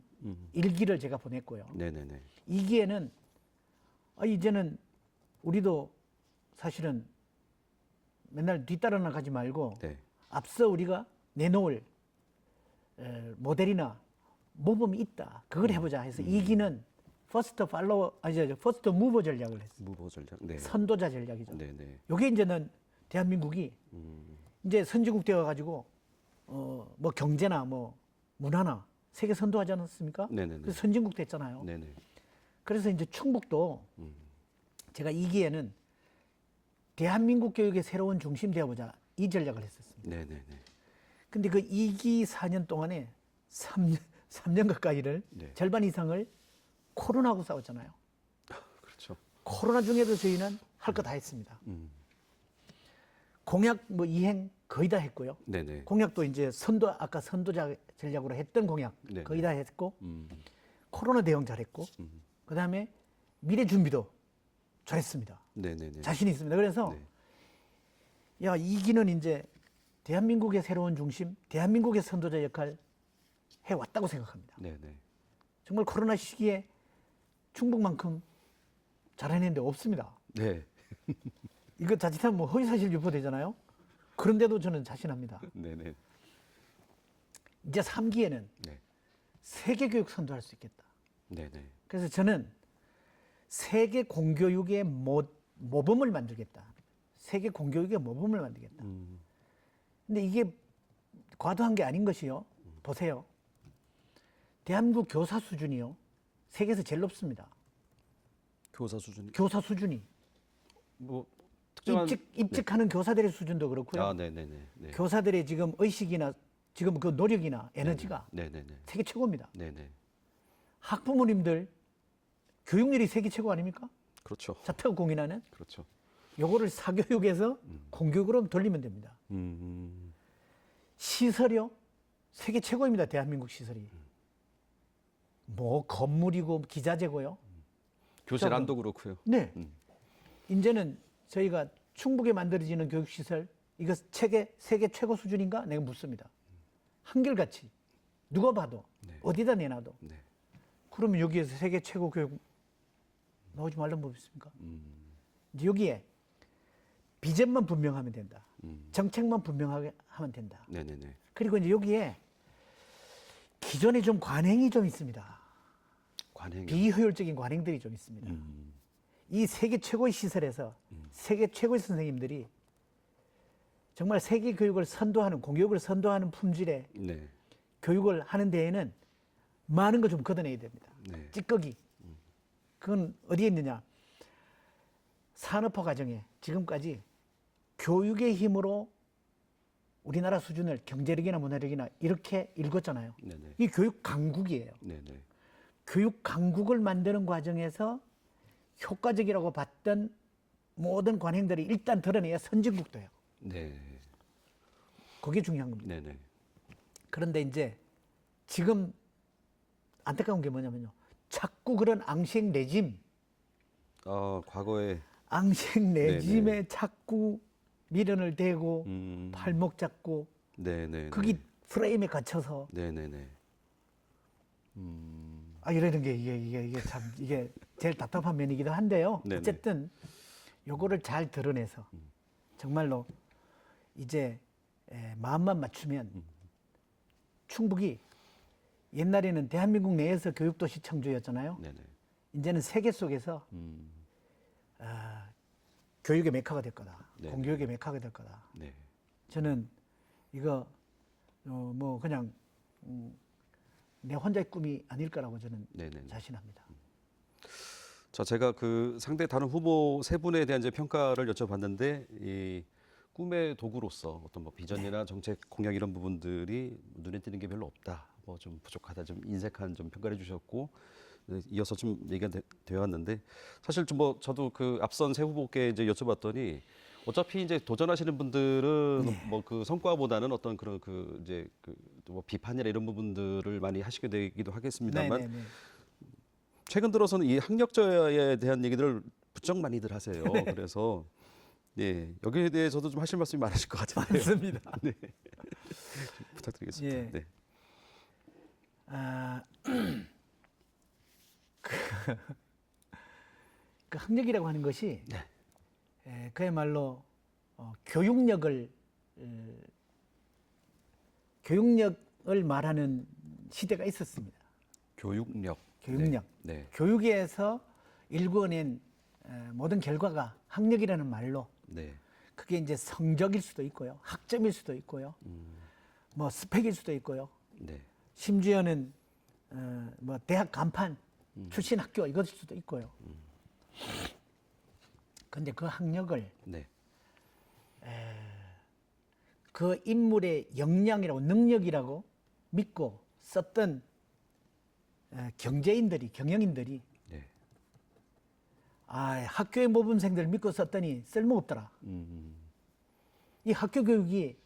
일기를 제가 보냈고요. 네네네. 2기에는 이제는 우리도 사실은 맨날 뒤따라 가지 말고 네. 앞서 우리가 내놓을 모델이나 모범이 있다. 그걸 해보자 해서 2기는 퍼스트 팔로워, 퍼스트 무버 전략을 했어요. 무보 전략. 네. 선도자 전략이죠. 네네. 요게 이제는 대한민국이 이제 선진국 되어 가지고 뭐 경제나 뭐 문화나 세계 선도하지 않았습니까? 네네네. 그래서 선진국 됐잖아요. 네네. 그래서 이제 충북도 제가 2기에는 대한민국 교육의 새로운 중심 되어보자 이 전략을 했었습니다. 네네네. 근데 그 2기 4년 동안에 3년 가까이를 네. 절반 이상을 코로나하고 싸웠잖아요. 그렇죠. 코로나 중에도 저희는 할 거 다 했습니다. 공약 뭐 이행 거의 다 했고요. 네네. 공약도 이제 아까 선도자 전략으로 했던 공약 네네. 거의 다 했고 음. 코로나 대응 잘했고 그다음에 미래 준비도 잘했습니다. 네네네. 자신 있습니다. 그래서 네. 야 2기는 이제 대한민국의 새로운 중심, 대한민국의 선도자 역할 해왔다고 생각합니다. 네네. 정말 코로나 시기에 충북만큼 잘해낸 데 없습니다. 네. 이거 자칫하면 뭐 허위사실 유포되잖아요. 그런데도 저는 자신합니다. 네네. 이제 3기에는 네. 세계 교육 선도할 수 있겠다. 네네. 그래서 저는 세계 공교육의 모범을 만들겠다. 세계 공교육의 모범을 만들겠다. 근데 이게 과도한 게 아닌 것이요. 보세요. 대한민국 교사 수준이요. 세계에서 제일 높습니다. 교사 수준이 교사 수준이. 뭐 특정한 입직하는 교사들의 수준도 그렇고요. 아, 네네네. 네. 교사들의 지금 의식이나 지금 그 노력이나 에너지가 네네네. 세계 최고입니다. 네네. 학부모님들 교육열이 세계 최고 아닙니까? 그렇죠. 자타고 공인하는 그렇죠. 요거를 사교육에서 공교육으로 돌리면 됩니다. 시설이요? 세계 최고입니다. 대한민국 시설이. 뭐 건물이고 기자재고요. 교실안도 그렇고요. 네. 이제는 저희가 충북에 만들어지는 교육시설 이거 세계 최고 수준인가? 내가 묻습니다. 한결같이 누가 봐도 네. 어디다 내놔도 네. 그러면 여기에서 세계 최고 교육 나오지 말란 법 있습니까? 이제 여기에 비전만 분명하면 된다. 정책만 분명하게 하면 된다. 네네네. 그리고 이제 여기에 기존에 좀 관행이 좀 있습니다. 관행. 비효율적인 관행들이 좀 있습니다. 이 세계 최고의 시설에서 세계 최고의 선생님들이 정말 세계 교육을 선도하는 공교육을 선도하는 품질의 네. 교육을 하는 데에는 많은 거 좀 걷어내야 됩니다. 네. 찌꺼기. 그건 어디에 있느냐? 산업화 과정에 지금까지 교육의 힘으로 우리나라 수준을 경제력이나 문화력이나 이렇게 읽었잖아요. 네네. 이 교육 강국이에요. 네네. 교육 강국을 만드는 과정에서 효과적이라고 봤던 모든 관행들이 일단 드러내야 선진국 돼요. 네. 그게 중요한 겁니다. 네네. 그런데 이제 지금 안타까운 게 뭐냐면요. 자꾸 그런 앙식 레짐, 과거에 앙식 레짐에 네네. 자꾸 미련을 대고 발목 잡고 네네. 그게 프레임에 갇혀서 네네네. 이러는 게 이게 참 이게 제일 답답한 면이기도 한데요. 네네. 어쨌든 요거를 잘 드러내서 정말로 이제 마음만 맞추면 충북이 옛날에는 대한민국 내에서 교육도시 청주였잖아요. 네네. 이제는 세계 속에서 교육의 메카가 될 거다. 네네. 공교육의 메카가 될 거다. 네. 저는 이거 뭐 그냥 내 혼자의 꿈이 아닐 거라고 저는 네네. 자신합니다. 자, 제가 그 상대 다른 후보 세 분에 대한 이제 평가를 여쭤봤는데 이 꿈의 도구로서 어떤 뭐 비전이나 정책 공약 이런 부분들이 눈에 띄는 게 별로 없다. 뭐 좀 부족하다, 좀 인색한 좀 평가를 해주셨고 이어서 좀 얘기가 되어 왔는데 사실 좀 뭐 저도 그 앞선 세 후보께 이제 여쭤봤더니 어차피 이제 도전하시는 분들은 뭐 그 성과보다는 어떤 그런 그 이제 그 뭐 비판이나 이런 부분들을 많이 하시게 되기도 하겠습니다만 네네네. 최근 들어서는 이 학력저하에 대한 얘기들을 부쩍 많이들 하세요. 그래서 예, 여기에 대해서도 좀 하실 말씀이 많으실 것 같은데요. 맞습니다. 네. 부탁드리겠습니다. 예. 네. 그 학력이라고 하는 것이 네. 그야말로 교육력을 말하는 시대가 있었습니다. 교육력. 교육력. 네. 교육에서 일궈낸 모든 결과가 학력이라는 말로 네. 그게 이제 성적일 수도 있고요, 학점일 수도 있고요, 뭐 스펙일 수도 있고요. 네. 심지어는 뭐 대학 간판 출신 학교 이것일 수도 있고요. 그런데 그 학력을 네. 그 인물의 역량이라고 능력이라고 믿고 썼던 경영인들이 네. 학교의 모범생들 믿고 썼더니 쓸모없더라. 이 학교 교육이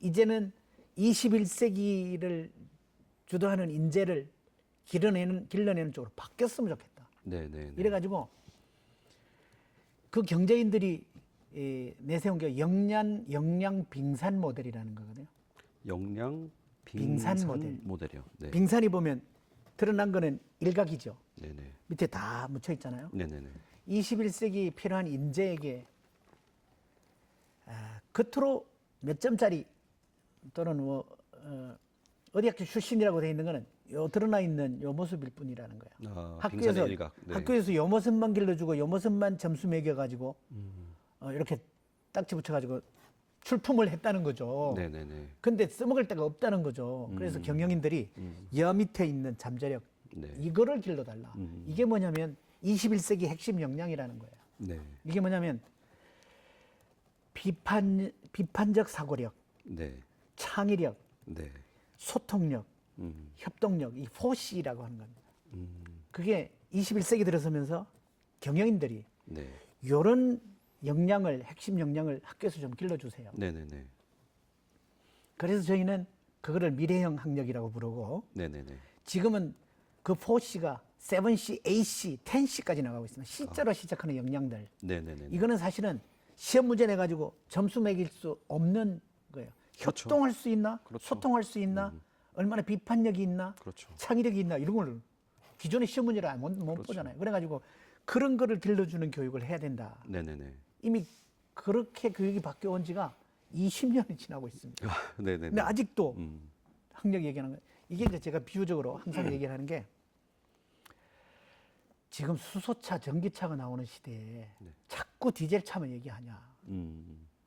이제는 21세기를 주도하는 인재를 길러내는 쪽으로 바뀌었으면 좋겠다. 네. 네. 이래가지고 그 경제인들이 내세운 게 역량 빙산 모델이라는 거거든요. 역량 빙산 모델이요. 네. 빙산이 보면 드러난 거는 일각이죠. 네네. 밑에 다 묻혀 있잖아요. 네네네. 21세기 필요한 인재에게 겉으로 몇 점짜리 또는 뭐 어디 학교 출신이라고 돼 있는 거는 요 드러나 있는 요 모습일 뿐이라는 거예요. 학교에서 일각. 네. 학교에서 요 모습만 길러주고 요 모습만 점수 매겨가지고 이렇게 딱지 붙여가지고 출품을 했다는 거죠. 네네네. 근데 써먹을 데가 없다는 거죠. 그래서 경영인들이 여 밑에 있는 잠재력 네. 이거를 길러달라. 이게 뭐냐면 21세기 핵심 역량이라는 거예요. 네. 이게 뭐냐면 비판적 사고력, 네. 창의력, 네. 소통력, 협동력, 이 4C라고 하는 겁니다. 그게 21세기 들어서면서 경영인들이 네. 이런 역량을, 핵심 역량을 학교에서 좀 길러주세요. 네네네. 그래서 저희는 그거를 미래형 학력이라고 부르고 네네네. 지금은 그 4C가 7C, 8C, 10C까지 나가고 있습니다. C자로 시작하는 역량들. 네네네. 이거는 사실은 시험 문제 내가지고 점수 매길 수 없는 거예요. 그렇죠. 협동할 수 있나? 그렇죠. 소통할 수 있나? 얼마나 비판력이 있나? 그렇죠. 창의력이 있나? 이런 걸 기존의 시험 문제를 못 그렇죠. 보잖아요. 그래가지고 그런 거를 길러주는 교육을 해야 된다. 네네네. 이미 그렇게 교육이 바뀌어온 지가 20년이 지나고 있습니다. 네네네. 근데 아직도 학력 얘기하는 거예요. 이게 이제 제가 비유적으로 항상 얘기를 하는 게 지금 수소차, 전기차가 나오는 시대에 자꾸 디젤 차만 얘기하냐,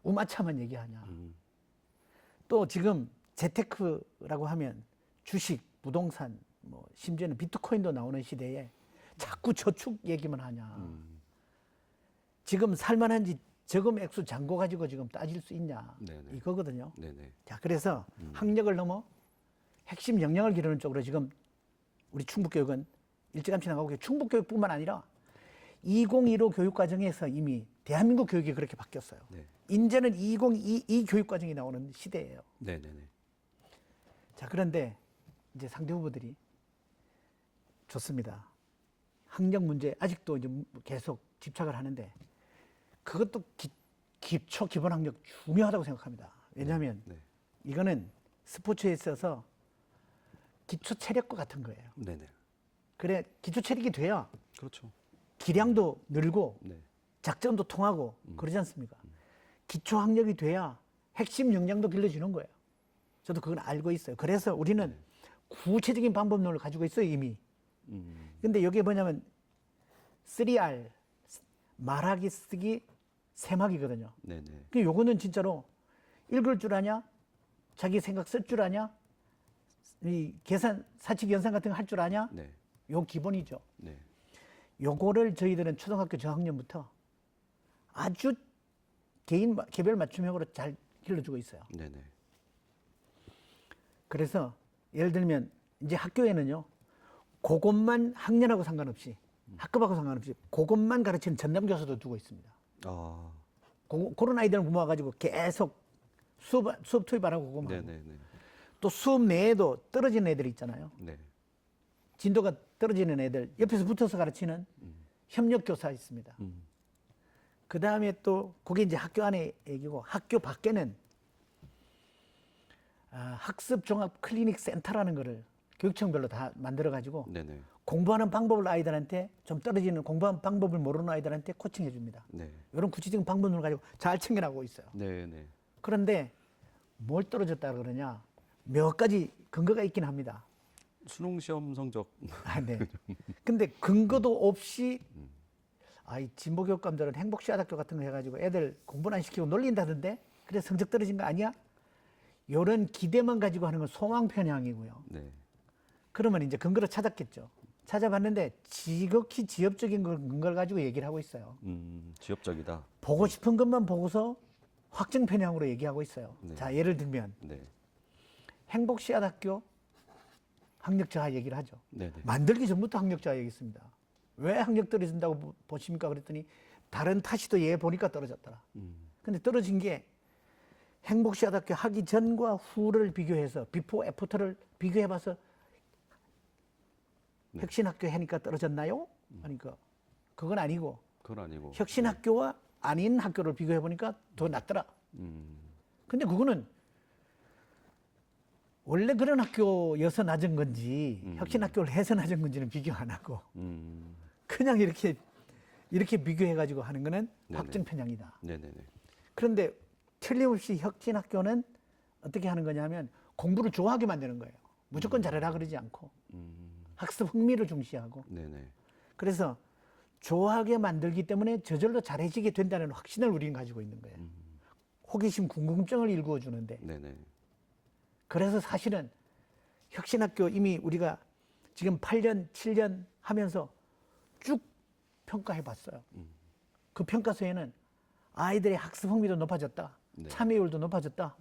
우마차만 얘기하냐. 또 지금 재테크라고 하면 주식, 부동산, 뭐 심지어는 비트코인도 나오는 시대에 자꾸 저축 얘기만 하냐. 지금 살만한지 저금 액수 잔고 가지고 지금 따질 수 있냐. 네네. 이거거든요. 네네. 자, 그래서 학력을 넘어 핵심 역량을 기르는 쪽으로 지금 우리 충북교육은 일찌감치 나가고 있고 충북교육뿐만 아니라 2015 교육과정에서 이미 대한민국 교육이 그렇게 바뀌었어요. 네. 이제는 2022 교육과정이 나오는 시대예요. 네네네. 자, 그런데 이제 상대 후보들이 좋습니다. 학력 문제 아직도 이제 계속 집착을 하는데 그것도 기초 기본 학력 중요하다고 생각합니다. 왜냐하면 네. 이거는 스포츠에 있어서 기초 체력과 같은 거예요. 네네. 그래 기초 체력이 돼야 그렇죠. 기량도 늘고 네. 작전도 통하고 그러지 않습니까? 기초 학력이 돼야 핵심 역량도 길러지는 거예요. 저도 그건 알고 있어요. 그래서 우리는 구체적인 방법론을 가지고 있어요, 이미. 근데 여기에 뭐냐면 3R, 말하기, 쓰기, 세막이거든요. 네네. 그 요거는 진짜로 읽을 줄 아냐? 자기 생각 쓸 줄 아냐? 이 계산, 사칙 연산 같은 거 할 줄 아냐? 네. 요 기본이죠. 네. 요거를 저희들은 초등학교 저학년부터 아주 개별 맞춤형으로 잘 길러주고 있어요. 네네. 그래서 예를 들면 이제 학교에는요, 그것만 학년하고 상관없이 학급하고 상관없이 그것만 가르치는 전담 교사도 두고 있습니다. 아. 그런 아이들을 모아가지고 계속 수업 투입 안 하고 그것만 하고. 네네네. 또 수업 내에도 떨어지는 애들이 있잖아요. 네. 진도가 떨어지는 애들 옆에서 붙어서 가르치는 협력 교사 있습니다. 그 다음에 또 그게 이제 학교 안에 얘기고 학교 밖에는 학습 종합 클리닉 센터라는 거를 교육청별로 다 만들어 가지고 네네. 공부하는 방법을 아이들한테 좀 떨어지는 공부하는 방법을 모르는 아이들한테 코칭해 줍니다. 네. 이런 구체적인 방법을 가지고 잘 챙겨나가고 있어요. 네네. 그런데 뭘 떨어졌다 그러냐? 몇 가지 근거가 있긴 합니다. 수능 시험 성적. 네. 근데 근거도 없이 이 진보 교육감들은 행복시아학교 같은 거 해가지고 애들 공부는 안 시키고 놀린다던데 그래서 성적 떨어진 거 아니야? 이런 기대만 가지고 하는 건 소망 편향이고요. 네. 그러면 이제 근거를 찾았겠죠. 찾아봤는데 지극히 지엽적인 근거를 가지고 얘기를 하고 있어요. 지엽적이다. 보고 싶은 것만 보고서 확정 편향으로 얘기하고 있어요. 네. 자, 예를 들면 네. 행복시아학교 학력 저하 얘기를 하죠. 네네. 만들기 전부터 학력 저하 얘기했습니다. 왜 학력 떨어진다고 보십니까? 그랬더니 다른 타시도 얘 보니까 떨어졌더라. 근데 떨어진 게 행복시아학교 하기 전과 후를 비교해서 비포 애프터를 비교해봐서 혁신학교 하니까 떨어졌나요? 그러니까 그건 아니고 그건 아니고. 혁신학교와 아닌 학교를 비교해보니까 더 낫더라. 근데 그거는 원래 그런 학교여서 낮은 건지 혁신학교를 해서 낮은 건지는 비교 안 하고 그냥 이렇게 비교해가지고 하는 거는 네네. 확정 편향이다. 네네네. 그런데 틀림없이 혁신학교는 어떻게 하는 거냐면 공부를 좋아하게 만드는 거예요. 무조건 잘해라 그러지 않고 학습 흥미를 중시하고 네네. 그래서 좋아하게 만들기 때문에 저절로 잘해지게 된다는 확신을 우리는 가지고 있는 거예요. 호기심, 궁금증을 일구어 주는데 네네. 그래서 사실은 혁신학교 이미 우리가 지금 8년, 7년 하면서 쭉 평가해 봤어요. 그 평가서에는 아이들의 학습 흥미도 높아졌다. 네. 참여율도 높아졌다.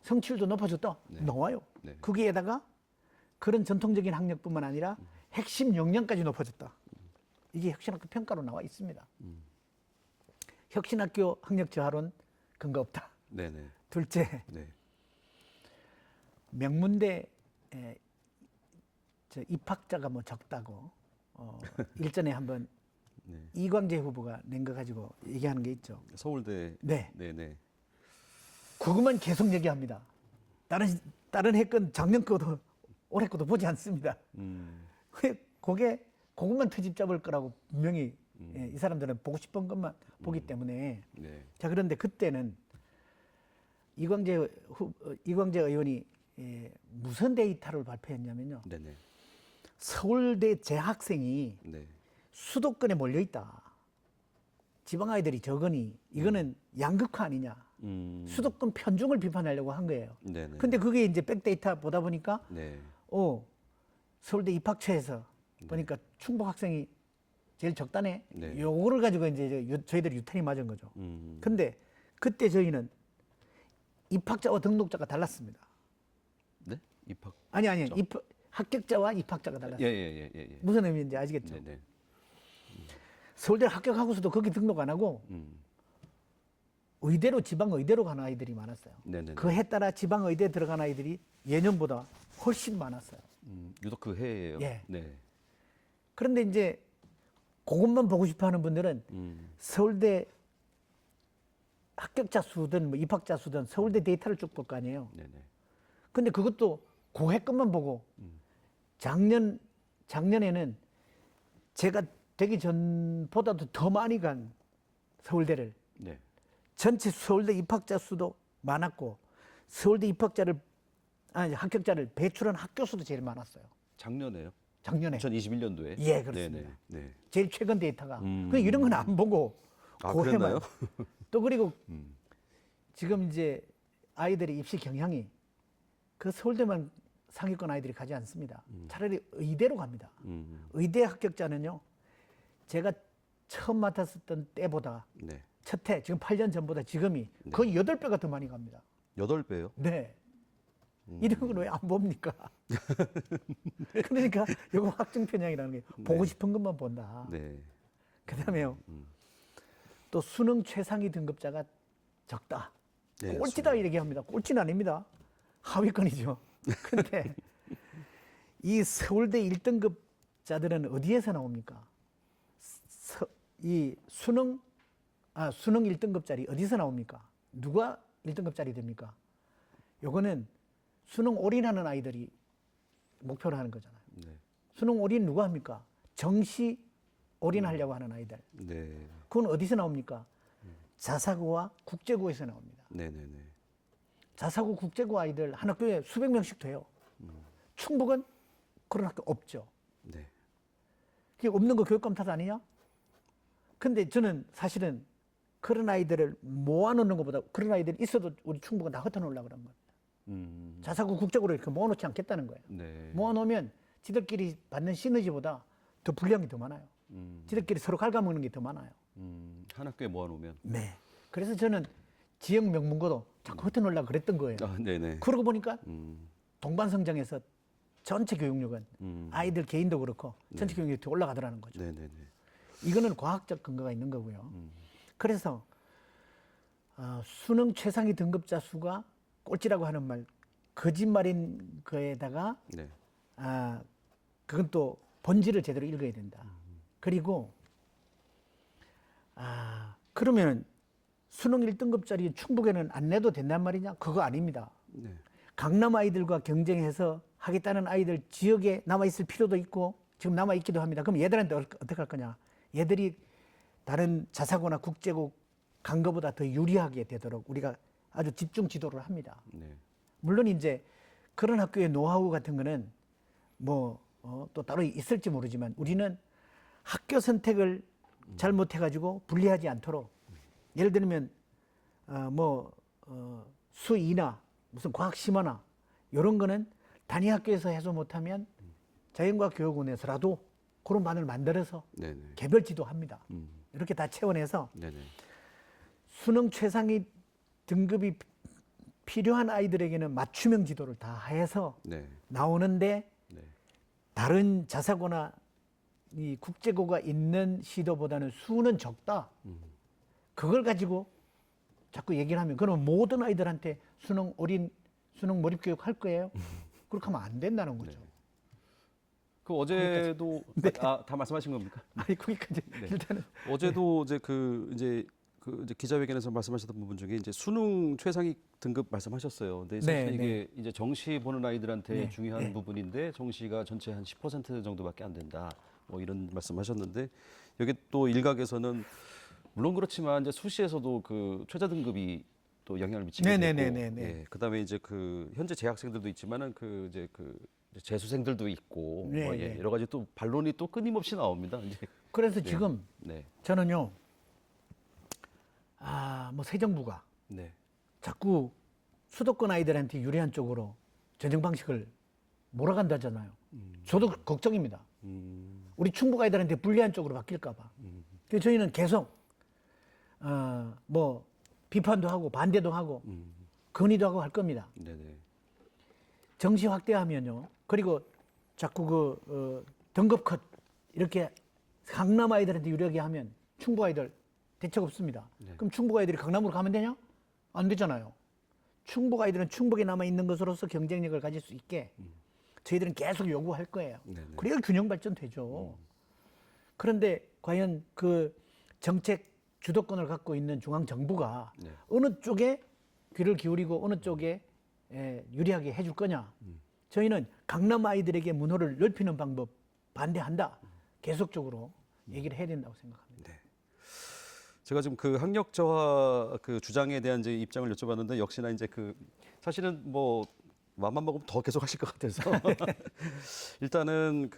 성취율도 높아졌다. 네. 나와요. 네. 거기에다가 그런 전통적인 학력뿐만 아니라 핵심 역량까지 높아졌다. 이게 혁신학교 평가로 나와 있습니다. 혁신학교 학력 저하론 근거 없다. 네네. 둘째, 네. 명문대 저 입학자가 뭐 적다고 일전에 한번 네. 이광재 후보가 낸 거 가지고 얘기하는 게 있죠. 서울대. 네. 네네. 그것만 계속 얘기합니다. 다른 해건 작년 거도 올해 거도 보지 않습니다. 왜 그것만 트집 잡을 거라고 분명히 이 사람들은 보고 싶은 것만 보기 때문에. 네. 자, 그런데 그때는 이광재 의원이 무슨 데이터를 발표했냐면요. 네네. 서울대 재학생이 네. 수도권에 몰려 있다. 지방 아이들이 적으니 이거는 양극화 아니냐. 수도권 편중을 비판하려고 한 거예요. 네네. 근데 그게 이제 백데이터 보다 보니까 네. 서울대 입학처에서 보니까 충북 학생이 제일 적다네. 네. 요거를 가지고 이제 저희들이 유탄이 맞은 거죠. 근데 그때 저희는 입학자와 등록자가 달랐습니다. 네? 입학. 아니 합격자와 입학자가 달랐어요. 예. 무슨 의미인지 아시겠죠? 네네. 서울대 합격하고서도 거기 등록 안 하고 의대로 지방 의대로 가는 아이들이 많았어요. 네네. 그 해 따라 지방 의대 들어간 아이들이 예년보다 훨씬 많았어요. 유독 그 해예요. 예. 네. 그런데 이제 그것만 보고 싶어하는 분들은 서울대 합격자 수든 뭐 입학자 수든 서울대 데이터를 쭉 볼 거 아니에요. 네네. 근데 그것도 고해 것만 보고 작년에는 제가 되기 전보다도 더 많이 간 서울대를 네. 전체 서울대 입학자 수도 많았고 서울대 합격자를 배출한 학교 수도 제일 많았어요. 작년에요? 작년에. 2021년도에? 예, 그렇습니다. 네네. 네. 제일 최근 데이터가. 근데 이런 건 안 보고 고해만. 그랬나요? 또 그리고 지금 이제 아이들의 입시 경향이 그 서울대만 상위권 아이들이 가지 않습니다. 차라리 의대로 갑니다. 의대 합격자는요. 제가 처음 맡았었던 때보다 네. 첫 해, 지금 8년 전보다 지금이 거의 8배가 더 많이 갑니다. 8배요? 네. 이런 걸 왜 안 봅니까? 그러니까 이거 확증 편향이라는 게 보고 싶은 것만 본다. 네. 그다음에요. 또 수능 최상위 등급자가 적다. 네, 꼴찌다 이렇게 합니다. 꼴찌는 아닙니다. 하위권이죠. 근데 이 서울대 1등급자들은 어디에서 나옵니까? 이 수능 1등급짜리 어디서 나옵니까? 누가 1등급짜리 됩니까? 요거는 수능 올인하는 아이들이 목표로 하는 거잖아요. 네. 수능 올인 누가 합니까? 정시 올인하려고 하는 아이들. 네. 그건 어디서 나옵니까? 자사고와 국제고에서 나옵니다. 네네네. 자사고 국제고 아이들 한 학교에 수백 명씩 돼요. 충북은 그런 학교 없죠. 네. 그게 없는 거 교육감 탓 아니냐? 근데 저는 사실은 그런 아이들을 모아놓는 것보다 그런 아이들이 있어도 우리 충북은 다 흩어놓으려고 그런 겁니다. 자사고 국제고로 이렇게 모아놓지 않겠다는 거예요. 네. 모아놓으면 지들끼리 받는 시너지보다 더 분량이 더 많아요. 지들끼리 서로 갉아먹는 게 더 많아요. 한 학교에 모아놓으면. 네. 그래서 저는 지역 명문고도 자꾸 흩어놓으려고 그랬던 거예요. 네네. 그러고 보니까 동반성장에서 전체 교육력은 아이들 개인도 그렇고 전체 교육력이 더 올라가더라는 거죠. 네네네. 이거는 과학적 근거가 있는 거고요. 그래서 수능 최상위 등급자 수가 꼴찌라고 하는 말 거짓말인 거에다가 네. 그건 또 본질을 제대로 읽어야 된다. 그리고 그러면 수능 1등급짜리 충북에는 안 내도 된단 말이냐? 그거 아닙니다. 네. 강남 아이들과 경쟁해서 하겠다는 아이들 지역에 남아있을 필요도 있고 지금 남아있기도 합니다. 그럼 얘들한테 어떻게 할 거냐? 얘들이 다른 자사고나 국제고 간 거보다 더 유리하게 되도록 우리가 아주 집중 지도를 합니다. 네. 물론 이제 그런 학교의 노하우 같은 거는 뭐 또 따로 있을지 모르지만 우리는 학교 선택을 잘못해가지고 불리하지 않도록 예를 들면 수이나 무슨 과학 심화나 이런 거는 단위 학교에서 해소 못하면 자연과학교육원에서라도 그런 반을 만들어서 네네. 개별 지도합니다. 이렇게 다 채워내서 네네. 수능 최상위 등급이 필요한 아이들에게는 맞춤형 지도를 다 해서 네. 나오는데 네. 다른 자사고나 이 국제고가 있는 시도보다는 수는 적다. 그걸 가지고 자꾸 얘기를 하면 그러면 모든 아이들한테 수능 몰입 교육 할 거예요? 그렇게 하면 안 된다는 거죠. 네. 그 어제도 다 말씀하신 겁니까? 아니 거기까지 네. 일단은 어제도 이제 기자회견에서 말씀하셨던 부분 중에 이제 수능 최상위 등급 말씀하셨어요. 근데 사실 네, 이게 이제 정시 보는 아이들한테 네, 중요한 네. 부분인데 정시가 전체 한 10% 정도밖에 안 된다. 뭐 이런 말씀하셨는데 여기 또 일각에서는 물론 그렇지만 이제 수시에서도 그 최저 등급이 또 영향을 미치게 되고, 네네네네네. 예, 그다음에 이제 그 현재 재학생들도 있지만은 이제 재수생들도 있고 네, 뭐 예, 네. 여러 가지 또 반론이 또 끊임없이 나옵니다. 이제 그래서 지금 네, 저는요, 뭐 새 정부가 네, 자꾸 수도권 아이들한테 유리한 쪽으로 전형 방식을 몰아간다잖아요. 저도 걱정입니다. 우리 충북 아이들한테 불리한 쪽으로 바뀔까봐. 그래서 저희는 계속 비판도 하고 반대도 하고 건의도 하고 할 겁니다. 네네, 정시 확대하면요. 그리고 자꾸 등급 컷 이렇게 강남 아이들한테 유리하게 하면 충북 아이들 대책 없습니다. 네. 그럼 충북 아이들이 강남으로 가면 되냐? 안 되잖아요. 충북 아이들은 충북에 남아 있는 것으로서 경쟁력을 가질 수 있게 저희들은 계속 요구할 거예요. 네네. 그래야 균형 발전되죠. 그런데 과연 그 정책 주도권을 갖고 있는 중앙 정부가 네. 어느 쪽에 귀를 기울이고 어느 쪽에 유리하게 해줄 거냐? 저희는 강남 아이들에게 문호를 넓히는 방법 반대한다. 계속적으로 얘기를 해야 된다고 생각합니다. 네. 제가 지금 그 학력 저하 그 주장에 대한 이제 입장을 여쭤봤는데 역시나 이제 사실은 뭐 맘만 먹으면 더 계속 하실 것 같아서 일단은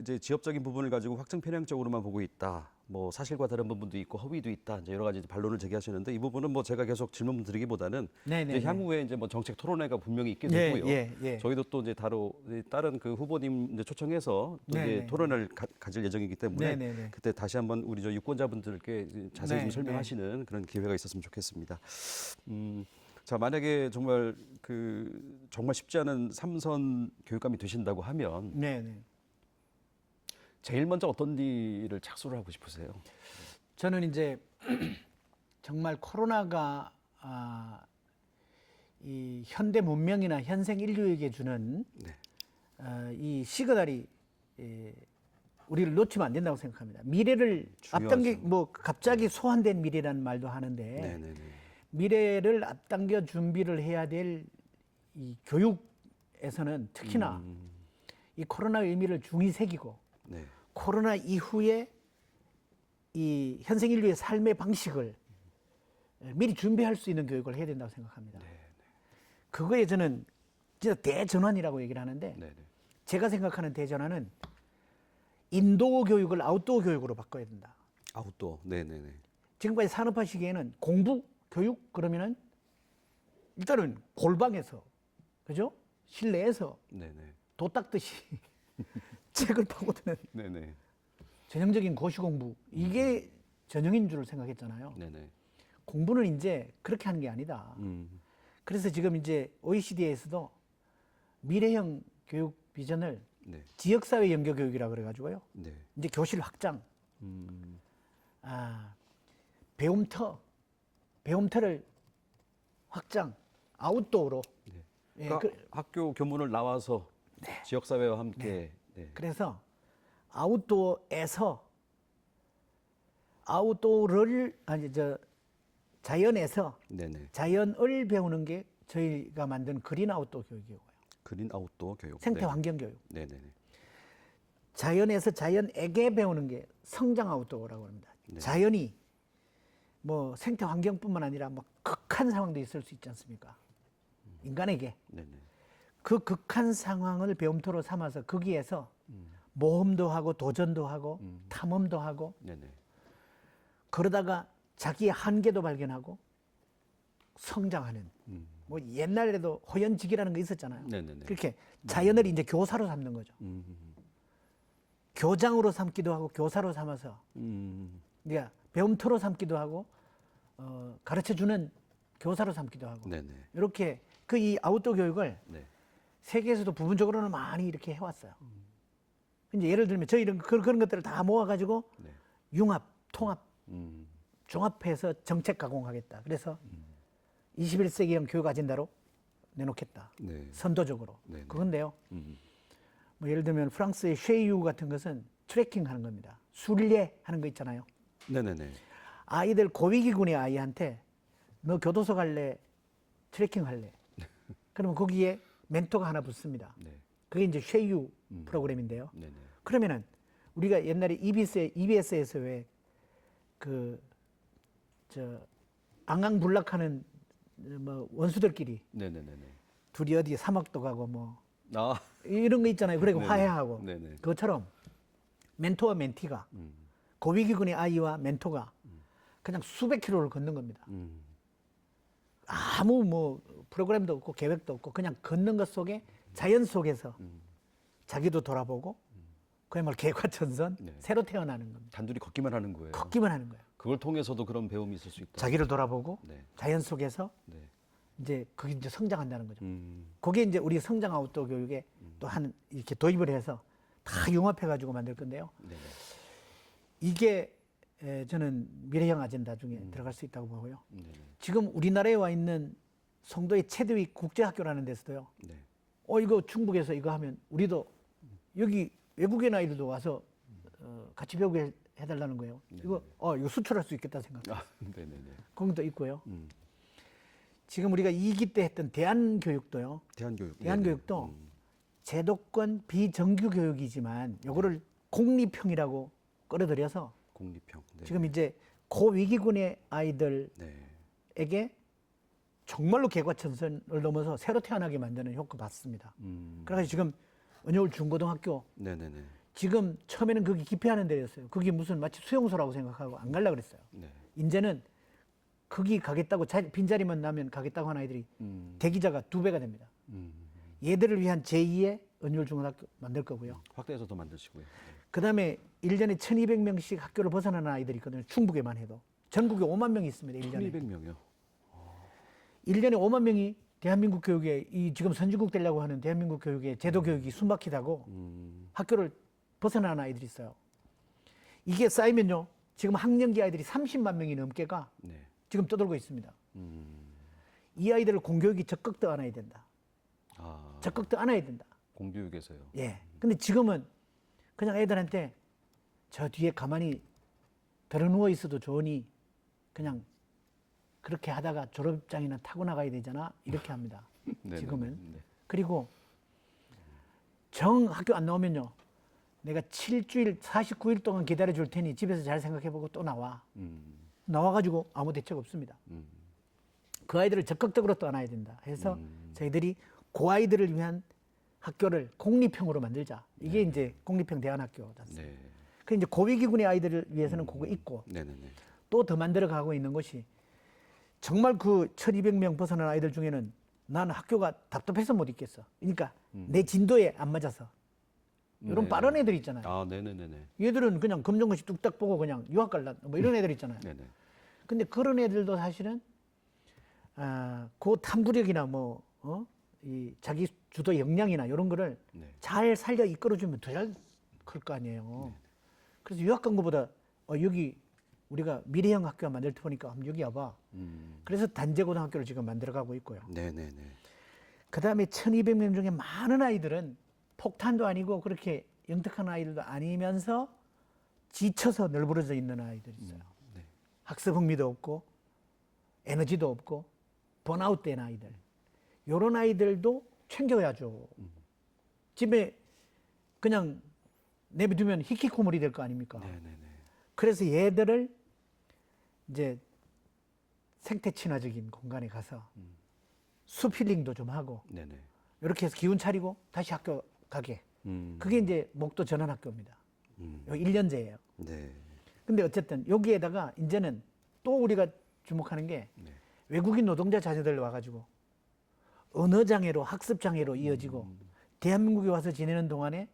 이제 지역적인 부분을 가지고 확증 편향적으로만 보고 있다. 뭐 사실과 다른 부분도 있고 허위도 있다. 이제 여러 가지 반론을 제기하시는데 이 부분은 뭐 제가 계속 질문 드리기보다는 네네네. 이제 향후에 이제 뭐 정책 토론회가 분명히 있게 예, 되고요. 예. 저희도 또 이제 다른 그 후보님 이제 초청해서 또 이제 네네. 토론을 가질 예정이기 때문에 네네네. 그때 다시 한번 우리 저 유권자분들께 자세히 좀 네, 설명하시는 그런 기회가 있었으면 좋겠습니다. 자, 만약에 정말 정말 쉽지 않은 3선 교육감이 되신다고 하면 네네. 제일 먼저 어떤 일을 착수를 하고 싶으세요? 저는 이제 정말 코로나가 이 현대 문명이나 현생 인류에게 주는 네. 이 시그널이 우리를 놓치면 안 된다고 생각합니다. 미래를 중요하죠. 앞당겨 갑자기 소환된 미래라는 말도 하는데 네네네. 미래를 앞당겨 준비를 해야 될 이 교육에서는 특히나 이 코로나의 의미를 중히 새기고 네. 코로나 이후에 이 현생 인류의 삶의 방식을 미리 준비할 수 있는 교육을 해야 된다고 생각합니다. 그거에 저는 진짜 대전환이라고 얘기를 하는데 네네. 제가 생각하는 대전환은 인도어 교육을 아웃도어 교육으로 바꿔야 된다. 아웃도어. 네네네. 지금까지 산업화 시기에는 공부, 교육 그러면은 일단은 골방에서 그죠? 실내에서 네네. 도 닦듯이 책을 파고드는 네네. 전형적인 고시 공부 이게 전형인 줄 생각했잖아요. 네네. 공부는 이제 그렇게 하는 게 아니다. 그래서 지금 이제 OECD에서도 미래형 교육 비전을 네. 지역사회 연계 교육이라고 그래가지고요. 네. 이제 교실 확장, 배움터를 확장, 아웃도어로. 네. 예, 그러니까 학교 교문을 나와서 지역사회와 함께 네. 그래서 아웃도어를 자연에서 네네. 자연을 배우는 게 저희가 만든 그린 아웃도어 교육이고요. 그린 아웃도어 교육. 생태 네. 환경 교육. 네네네. 자연에서 자연에게 배우는 게 성장 아웃도어라고 합니다. 네. 자연이 뭐 생태 환경뿐만 아니라 뭐 극한 상황도 있을 수 있지 않습니까? 인간에게. 네네. 그 극한 상황을 배움터로 삼아서 거기에서 모험도 하고 도전도 하고 탐험도 하고 네네. 그러다가 자기의 한계도 발견하고 성장하는 뭐 옛날에도 호연직이라는 거 있었잖아요. 네네네. 그렇게 자연을 이제 교사로 삼는 거죠. 교장으로 삼기도 하고 교사로 삼아서 그러니까 배움터로 삼기도 하고 가르쳐주는 교사로 삼기도 하고 네네. 이렇게 그 이 아웃도어 교육을 네. 세계에서도 부분적으로는 많이 이렇게 해왔어요. 이제 예를 들면 저희는 그런 것들을 다 모아가지고 네. 융합, 통합, 음. 종합해서 정책 가공하겠다. 그래서 21세기형 교육 아젠다로 내놓겠다. 네. 선도적으로. 네네. 그건데요. 음. 뭐 예를 들면 프랑스의 쉐이유 같은 것은 트래킹 하는 겁니다. 순례 하는 거 있잖아요. 네네네. 아이들 고위기군의 아이한테 너 교도소 갈래? 트래킹 할래? 그러면 거기에 멘토가 하나 붙습니다. 네. 그게 이제 쉐이유 프로그램인데요. 네네. 그러면은 우리가 옛날에 EBS에서 왜 앙앙불락하는 뭐 원수들끼리 네네네네. 둘이 어디 사막도 가고 뭐 아. 이런 거 있잖아요. 그리고 네네. 화해하고 네네. 그것처럼 멘토와 멘티가 고위기군의 아이와 멘토가 그냥 수백 킬로를 걷는 겁니다. 아무 뭐 프로그램도 없고 계획도 없고 그냥 걷는 것 속에 자연 속에서 자기도 돌아보고 그야말로 개과천선 네. 새로 태어나는 겁니다. 단둘이 걷기만 하는 거예요. 걷기만 하는 거예요. 그걸 통해서도 그런 배움이 있을 수 있다. 자기를 돌아보고 네. 자연 속에서 네. 이제 그게 이제 성장한다는 거죠. 음. 그게 이제 우리 성장 아웃도어 교육에 또 한 이렇게 도입을 해서 다 융합해 가지고 만들 건데요. 네네. 이게 저는 미래형 아젠다 중에 들어갈 수 있다고 보고요. 네네. 지금 우리나라에 와 있는 송도의 최대위 국제학교라는 데서도요. 네. 이거 충북에서 이거 하면 우리도 여기 외국인 아이들도 와서 같이 배우게 해달라는 거예요. 이거 수출할 수 있겠다 생각. 아, 네네네. 거기도 있고요. 지금 우리가 2기 때 했던 대안교육도요. 대한교육. 대한교육도 제도권 비정규 교육이지만 요거를 공립형이라고 끌어들여서 공립형. 네. 지금 이제 고위기군의 아이들에게 네. 정말로 개과천선을 넘어서 새로 태어나게 만드는 효과 받습니다. 그래서 지금 은여울 중고등학교 네네네. 지금 처음에는 거기 기피하는 데였어요. 그게 무슨 마치 수용소라고 생각하고 안 갈라 그랬어요. 네. 이제는 거기 가겠다고 빈자리만 나면 가겠다고 하는 아이들이 대기자가 2배가 됩니다. 얘들을 위한 제2의 은율 중고등학교 만들 거고요. 확대해서 더 만드시고요. 네. 그다음에 1년에 1,200명씩 학교를 벗어나는 아이들이 있거든요. 충북에만 해도. 전국에 5만 명이 있습니다. 1년에. 1,200명이요. 1년에 5만 명이 대한민국 교육에 이 지금 선진국 되려고 하는 대한민국 교육에 제도 교육이 숨막히다고 학교를 벗어나는 아이들이 있어요. 이게 쌓이면요. 지금 학령기 아이들이 30만 명이 넘게가 네. 지금 떠돌고 있습니다. 이 아이들을 공교육이 적극 더 안아야 된다. 아. 적극 더 안아야 된다. 공교육에서요. 예. 근데 지금은 그냥 애들한테 저 뒤에 가만히 들어누워 있어도 좋으니 그냥 그렇게 하다가 졸업장이나 타고 나가야 되잖아. 이렇게 합니다. 지금은. 네. 그리고 정 학교 안 나오면요. 내가 7주일, 49일 동안 기다려 줄 테니 집에서 잘 생각해보고 또 나와. 나와가지고 아무 대책 없습니다. 그 아이들을 적극적으로 또 안아야 된다. 해서 저희들이 그 아이들을 위한 학교를 공립형으로 만들자. 이게 이제 공립형 대안학교다. 네. 그 이제 고위기군의 아이들을 위해서는 그거 있고 네네네. 또 더 만들어 가고 있는 것이 정말 그 1,200명 벗어난 아이들 중에는 나는 학교가 답답해서 못 있겠어. 그러니까 내 진도에 안 맞아서. 이런 네. 빠른 애들 있잖아요. 아, 네네네네. 얘들은 그냥 검정고시 뚝딱 보고 그냥 유학 갈라 뭐 이런 애들 있잖아요. 네네. 근데 그런 애들도 사실은 그 탐구력이나 뭐 이 자기 주도 역량이나 이런 거를 네. 잘 살려 이끌어주면 더 잘 클 거 아니에요. 그래서 유학 간 거보다 여기 우리가 미래형 학교 만들 때 보니까 한번 여기 와봐. 그래서 단제고등학교를 지금 만들어가고 있고요. 네네네. 그 다음에 1,200명 중에 많은 아이들은 폭탄도 아니고 그렇게 영특한 아이들도 아니면서 지쳐서 널브러져 있는 아이들이 있어요. 네. 학습 흥미도 없고 에너지도 없고 번아웃 된 아이들. 이런 아이들도 챙겨야죠. 집에 그냥 내비두면 히키코모리 될 거 아닙니까? 네네네. 그래서 얘들을 이제 생태 친화적인 공간에 가서 숲 힐링도 좀 하고 네네. 이렇게 해서 기운 차리고 다시 학교 가게. 그게 이제 목도 전환학교입니다. 요 1년제예요. 네. 근데 어쨌든 여기에다가 이제는 또 우리가 주목하는 게 네. 외국인 노동자 자녀들 와가지고 언어 장애로 학습 장애로 이어지고 대한민국에 와서 지내는 동안에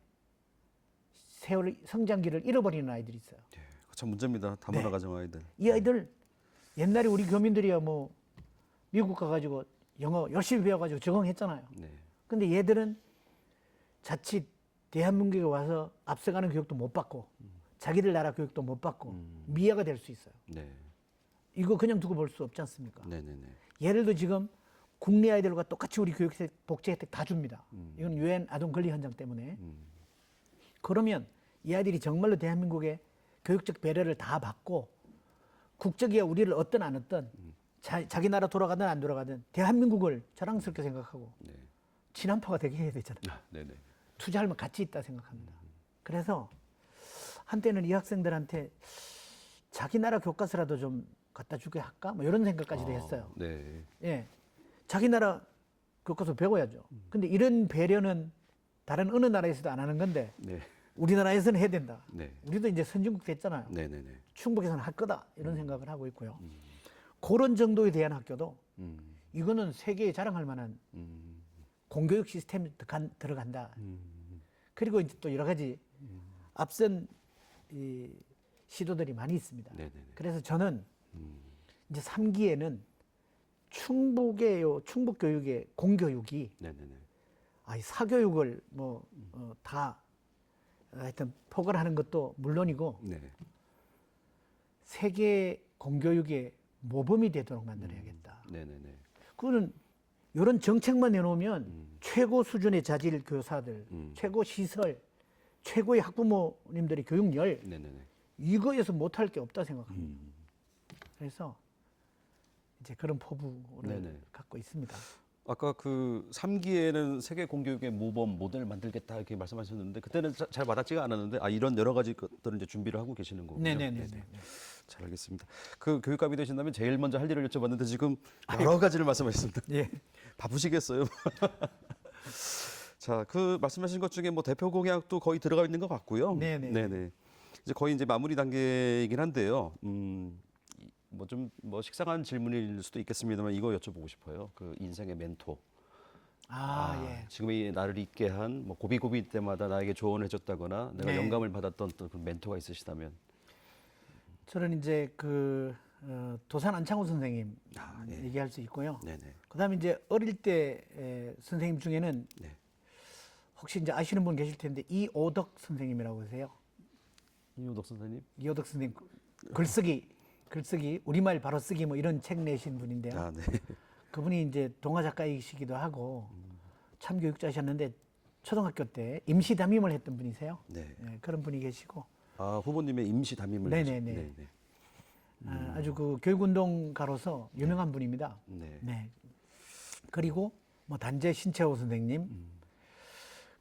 세월 성장기를 잃어버리는 아이들이 있어요. 네. 참 문제입니다. 다문화 네. 가정 아이들. 이 아이들 옛날에 우리 교민들이야 뭐 미국 가가지고 영어 열심히 배워가지고 적응했잖아요. 네. 근데 얘들은 자칫 대한민국에 와서 앞서가는 교육도 못 받고 자기들 나라 교육도 못 받고 미아가 될 수 있어요. 네. 이거 그냥 두고 볼 수 없지 않습니까? 네네네. 얘들도 지금 국내 아이들과 똑같이 우리 교육 혜택, 복지 혜택 다 줍니다. 이건 유엔 아동 권리 현장 때문에. 그러면 이 아이들이 정말로 대한민국의 교육적 배려를 다 받고 국적이야 우리를 어떤 안 어떤 자기 나라 돌아가든 안 돌아가든 대한민국을 자랑스럽게 생각하고 네. 친한파가 되게 해야 되잖아요. 네네. 투자할 만 가치 있다 생각합니다. 그래서 한때는 이 학생들한테 자기 나라 교과서라도 좀 갖다 주게 할까? 뭐 이런 생각까지도 했어요. 네. 예. 자기 나라 교과서 배워야죠. 근데 이런 배려는 다른 어느 나라에서도 안 하는 건데 네. 우리나라에서는 해야 된다. 네. 우리도 이제 선진국 됐잖아요. 네네네. 충북에서는 할 거다. 이런 생각을 하고 있고요. 그런 정도에 대한 학교도 이거는 세계에 자랑할 만한 공교육 시스템이 들어간다. 그리고 이제 또 여러 가지 앞선 이 시도들이 많이 있습니다. 네네네. 그래서 저는 이제 3기에는 충북 교육의 공교육이 네네네. 이 사교육을 다 하여튼 포괄하는 것도 물론이고 네. 세계 공교육의 모범이 되도록 만들어야겠다. 네네네. 그거는 이런 정책만 내놓으면 최고 수준의 자질 교사들, 최고 시설, 최고의 학부모님들의 교육열 네네네. 이거에서 못할 게 없다 생각합니다. 그래서 이제 그런 포부를 네네. 갖고 있습니다. 아까 그 3기에는 세계 공교육의 모범 모델 만들겠다 이렇게 말씀하셨는데 그때는 잘 와닿지가 않았는데 이런 여러 가지 것들을 이제 준비를 하고 계시는 거군요. 네네네. 잘 알겠습니다. 그 교육감이 되신다면 제일 먼저 할 일을 여쭤봤는데 지금 여러 가지를 말씀하셨습니다. 예. 바쁘시겠어요. 자, 그 말씀하신 것 중에 뭐 대표 공약도 거의 들어가 있는 것 같고요. 네네. 네네. 이제 거의 이제 마무리 단계이긴 한데요. 뭐 식상한 질문일 수도 있겠습니다만 이거 여쭤보고 싶어요. 그 인생의 멘토. 예. 지금 이 나를 있게 한 뭐 고비고비 때마다 나에게 조언을 해줬다거나 내가 네. 영감을 받았던 또 그 멘토가 있으시다면. 저는 이제 도산 안창호 선생님 예. 얘기할 수 있고요. 네네. 그다음에 이제 어릴 때 선생님 중에는 네. 혹시 이제 아시는 분 계실 텐데 이오덕 선생님이라고 하세요. 이호덕 선생님. 이오덕 선생님 글쓰기 우리말 바로 쓰기 뭐 이런 책 내신 분인데요. 네. 그분이 이제 동화 작가이시기도 하고 참교육자셨는데 초등학교 때 임시 담임을 했던 분이세요. 네. 예, 그런 분이 계시고 후보님의 임시 담임을. 네네네. 네네. 아주 그 교육운동가로서 유명한 분입니다. 네. 네. 그리고 뭐 단재 신채호 선생님.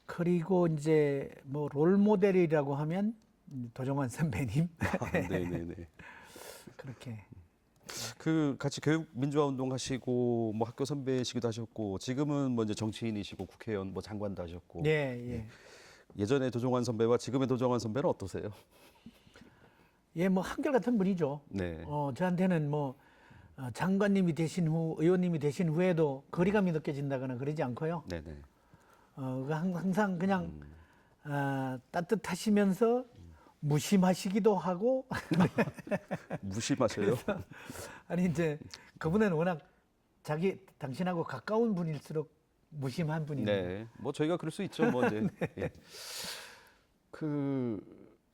그리고 이제 뭐 롤모델이라고 하면 도정환 선배님. 네네네. 그렇게. 그 같이 교육 민주화 운동 하시고 뭐 학교 선배시기도 하셨고 지금은 뭐 이제 정치인이시고 국회의원 뭐 장관도 하셨고. 예. 예전에 도정환 선배와 지금의 도정환 선배는 어떠세요? 예, 뭐 한결같은 분이죠. 네. 저한테는 뭐 장관님이 되신 후, 의원님이 되신 후에도 거리감이 느껴진다거나 그러지 않고요. 네네. 항상 그냥 따뜻하시면서 무심하시기도 하고. 무심하셔요? 아니 이제 그분은 워낙 당신하고 가까운 분일수록 무심한 분이네요. 네. 뭐 저희가 그럴 수 있죠. 뭐 이제. 네. 예.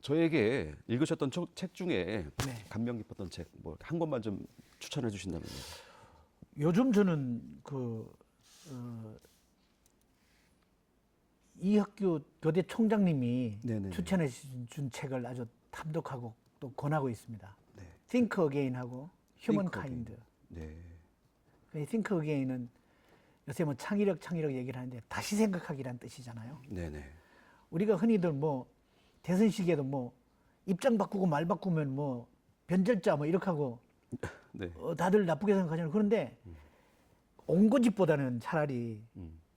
저에게 읽으셨던 책 중에 네. 감명 깊었던 책 뭐 한 권만 좀 추천해 주신다면요. 요즘 저는 이 학교 교대 총장님이 네네네. 추천해 준 책을 아주 탐독하고 또 권하고 있습니다. 네. Think Again하고 Human Think Kind. 네. Think Again은 요새 뭐 창의력 얘기를 하는데 다시 생각하기란 뜻이잖아요. 네네. 우리가 흔히들 뭐 대선 시기에도 뭐 입장 바꾸고 말 바꾸면 뭐 변절자 뭐 이렇게 하고 네. 다들 나쁘게 생각하잖아요. 그런데 옹고집보다는 차라리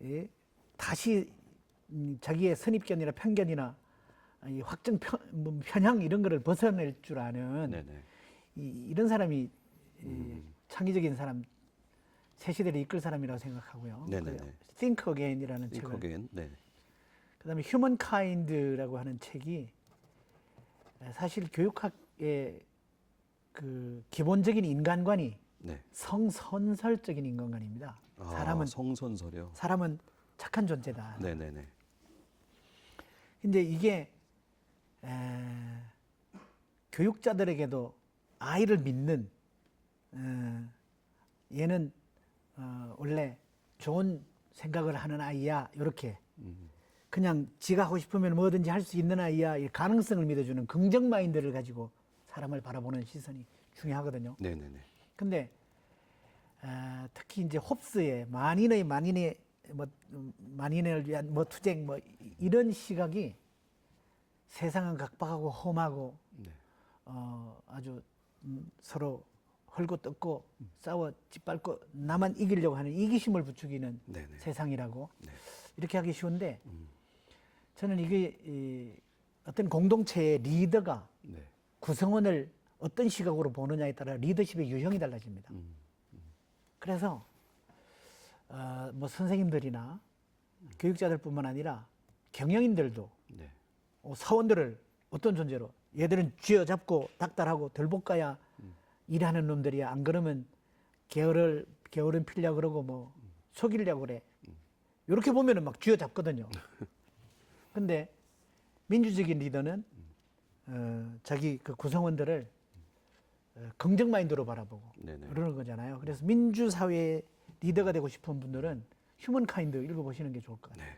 예? 다시 자기의 선입견이나 편견이나 이 확정 편향 이런 거를 벗어낼 줄 아는 네네. 이런 사람이 창의적인 사람, 새 시대를 이끌 사람이라고 생각하고요. 네네네. Think Again이라는 Think 책을. Again. 네. 그다음에 Humankind라고 하는 책이 사실 교육학의 그 기본적인 인간관이 네. 성선설적인 인간관입니다. 사람은 성선설이요. 사람은 착한 존재다. 네네네. 근데 이게 교육자들에게도 아이를 믿는 얘는 원래 좋은 생각을 하는 아이야 이렇게 그냥 지가 하고 싶으면 뭐든지 할 수 있는 아이야 이 가능성을 믿어주는 긍정 마인드를 가지고 사람을 바라보는 시선이 중요하거든요. 네네네. 근데 특히 이제 홉스의 만인을 위한 뭐 투쟁 뭐 이런 시각이 세상은 각박하고 험하고 네. 아주 서로 헐고 뜯고 싸워 짓밟고 나만 이기려고 하는 이기심을 부추기는 네네. 세상이라고 네. 이렇게 하기 쉬운데 저는 이게 어떤 공동체의 리더가 네. 구성원을 어떤 시각으로 보느냐에 따라 리더십의 유형이 달라집니다. 그래서 뭐 선생님들이나 교육자들뿐만 아니라 경영인들도 네. 사원들을 어떤 존재로 얘들은 쥐어잡고 닥달하고 덜볶아야 일하는 놈들이야. 안 그러면 게으른 필려고 그러고 뭐 속이려고 그래. 이렇게 보면은 막 쥐어잡거든요. 근데 민주적인 리더는 자기 그 구성원들을 긍정 마인드로 바라보고 네네. 그러는 거잖아요. 그래서 민주사회의 리더가 되고 싶은 분들은 휴먼카인드 읽어보시는 게 좋을 것 같아요. 네.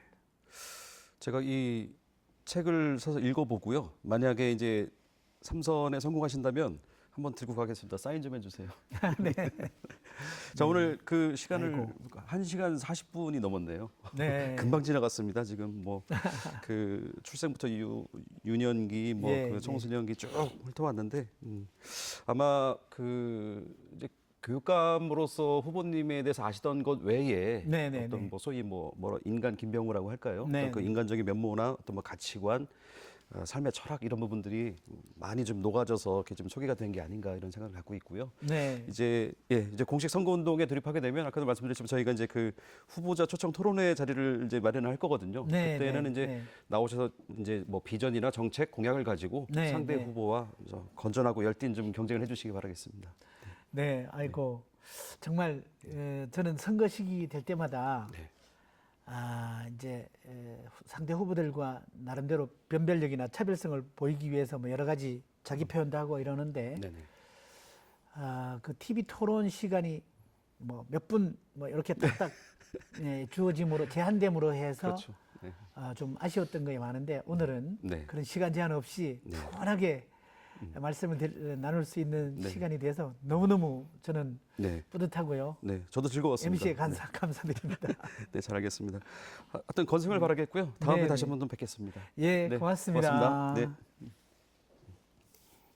제가 이 책을 사서 읽어보고요. 만약에 이제 삼선에 성공하신다면 한번 들고 가겠습니다. 사인 좀 해주세요. 네. 자, 오늘 그 시간을 아이고. 1시간 40분이 넘었네요. 네. 금방 지나갔습니다. 지금 뭐 그 출생부터 유년기 뭐 예, 그 청소년기 쭉 훑어왔는데 아마 그 이제 교육감으로서 후보님에 대해서 아시던 것 외에 네, 네, 어떤 네. 뭐 소위 뭐 인간 김병호라고 할까요? 네, 어떤 그 네. 인간적인 면모나 어떤 뭐 가치관, 삶의 철학 이런 부분들이 많이 좀 녹아져서 이렇게 좀 소개가 된 게 아닌가 이런 생각을 갖고 있고요. 네. 이제 공식 선거 운동에 돌입하게 되면 아까도 말씀드렸지만 저희가 이제 그 후보자 초청 토론회 자리를 이제 마련할 거거든요. 네, 그때는 네, 이제 네. 나오셔서 이제 뭐 비전이나 정책 공약을 가지고 네, 상대 네. 후보와 건전하고 열띤 좀 경쟁을 해주시기 바라겠습니다. 네, 아이고 정말 저는 선거 시기 될 때마다 네. 이제 상대 후보들과 나름대로 변별력이나 차별성을 보이기 위해서 뭐 여러 가지 자기 표현도 하고 이러는데 네네. 그 TV 토론 시간이 뭐 몇 분 뭐 이렇게 딱딱 주어짐으로 제한됨으로 해서 그렇죠. 네. 좀 아쉬웠던 게 많은데 오늘은 네. 그런 시간 제한 없이 네. 편하게 말씀을 나눌 수 있는 네. 시간이 돼서 너무너무 저는 네. 뿌듯하고요. 네, 저도 즐거웠습니다. MC에 감사드립니다. 네, 잘 알겠습니다. 하여튼 건승을 바라겠고요. 다음에 네, 다시 네. 한번 또 뵙겠습니다. 예, 네, 고맙습니다. 고맙습니다. 네.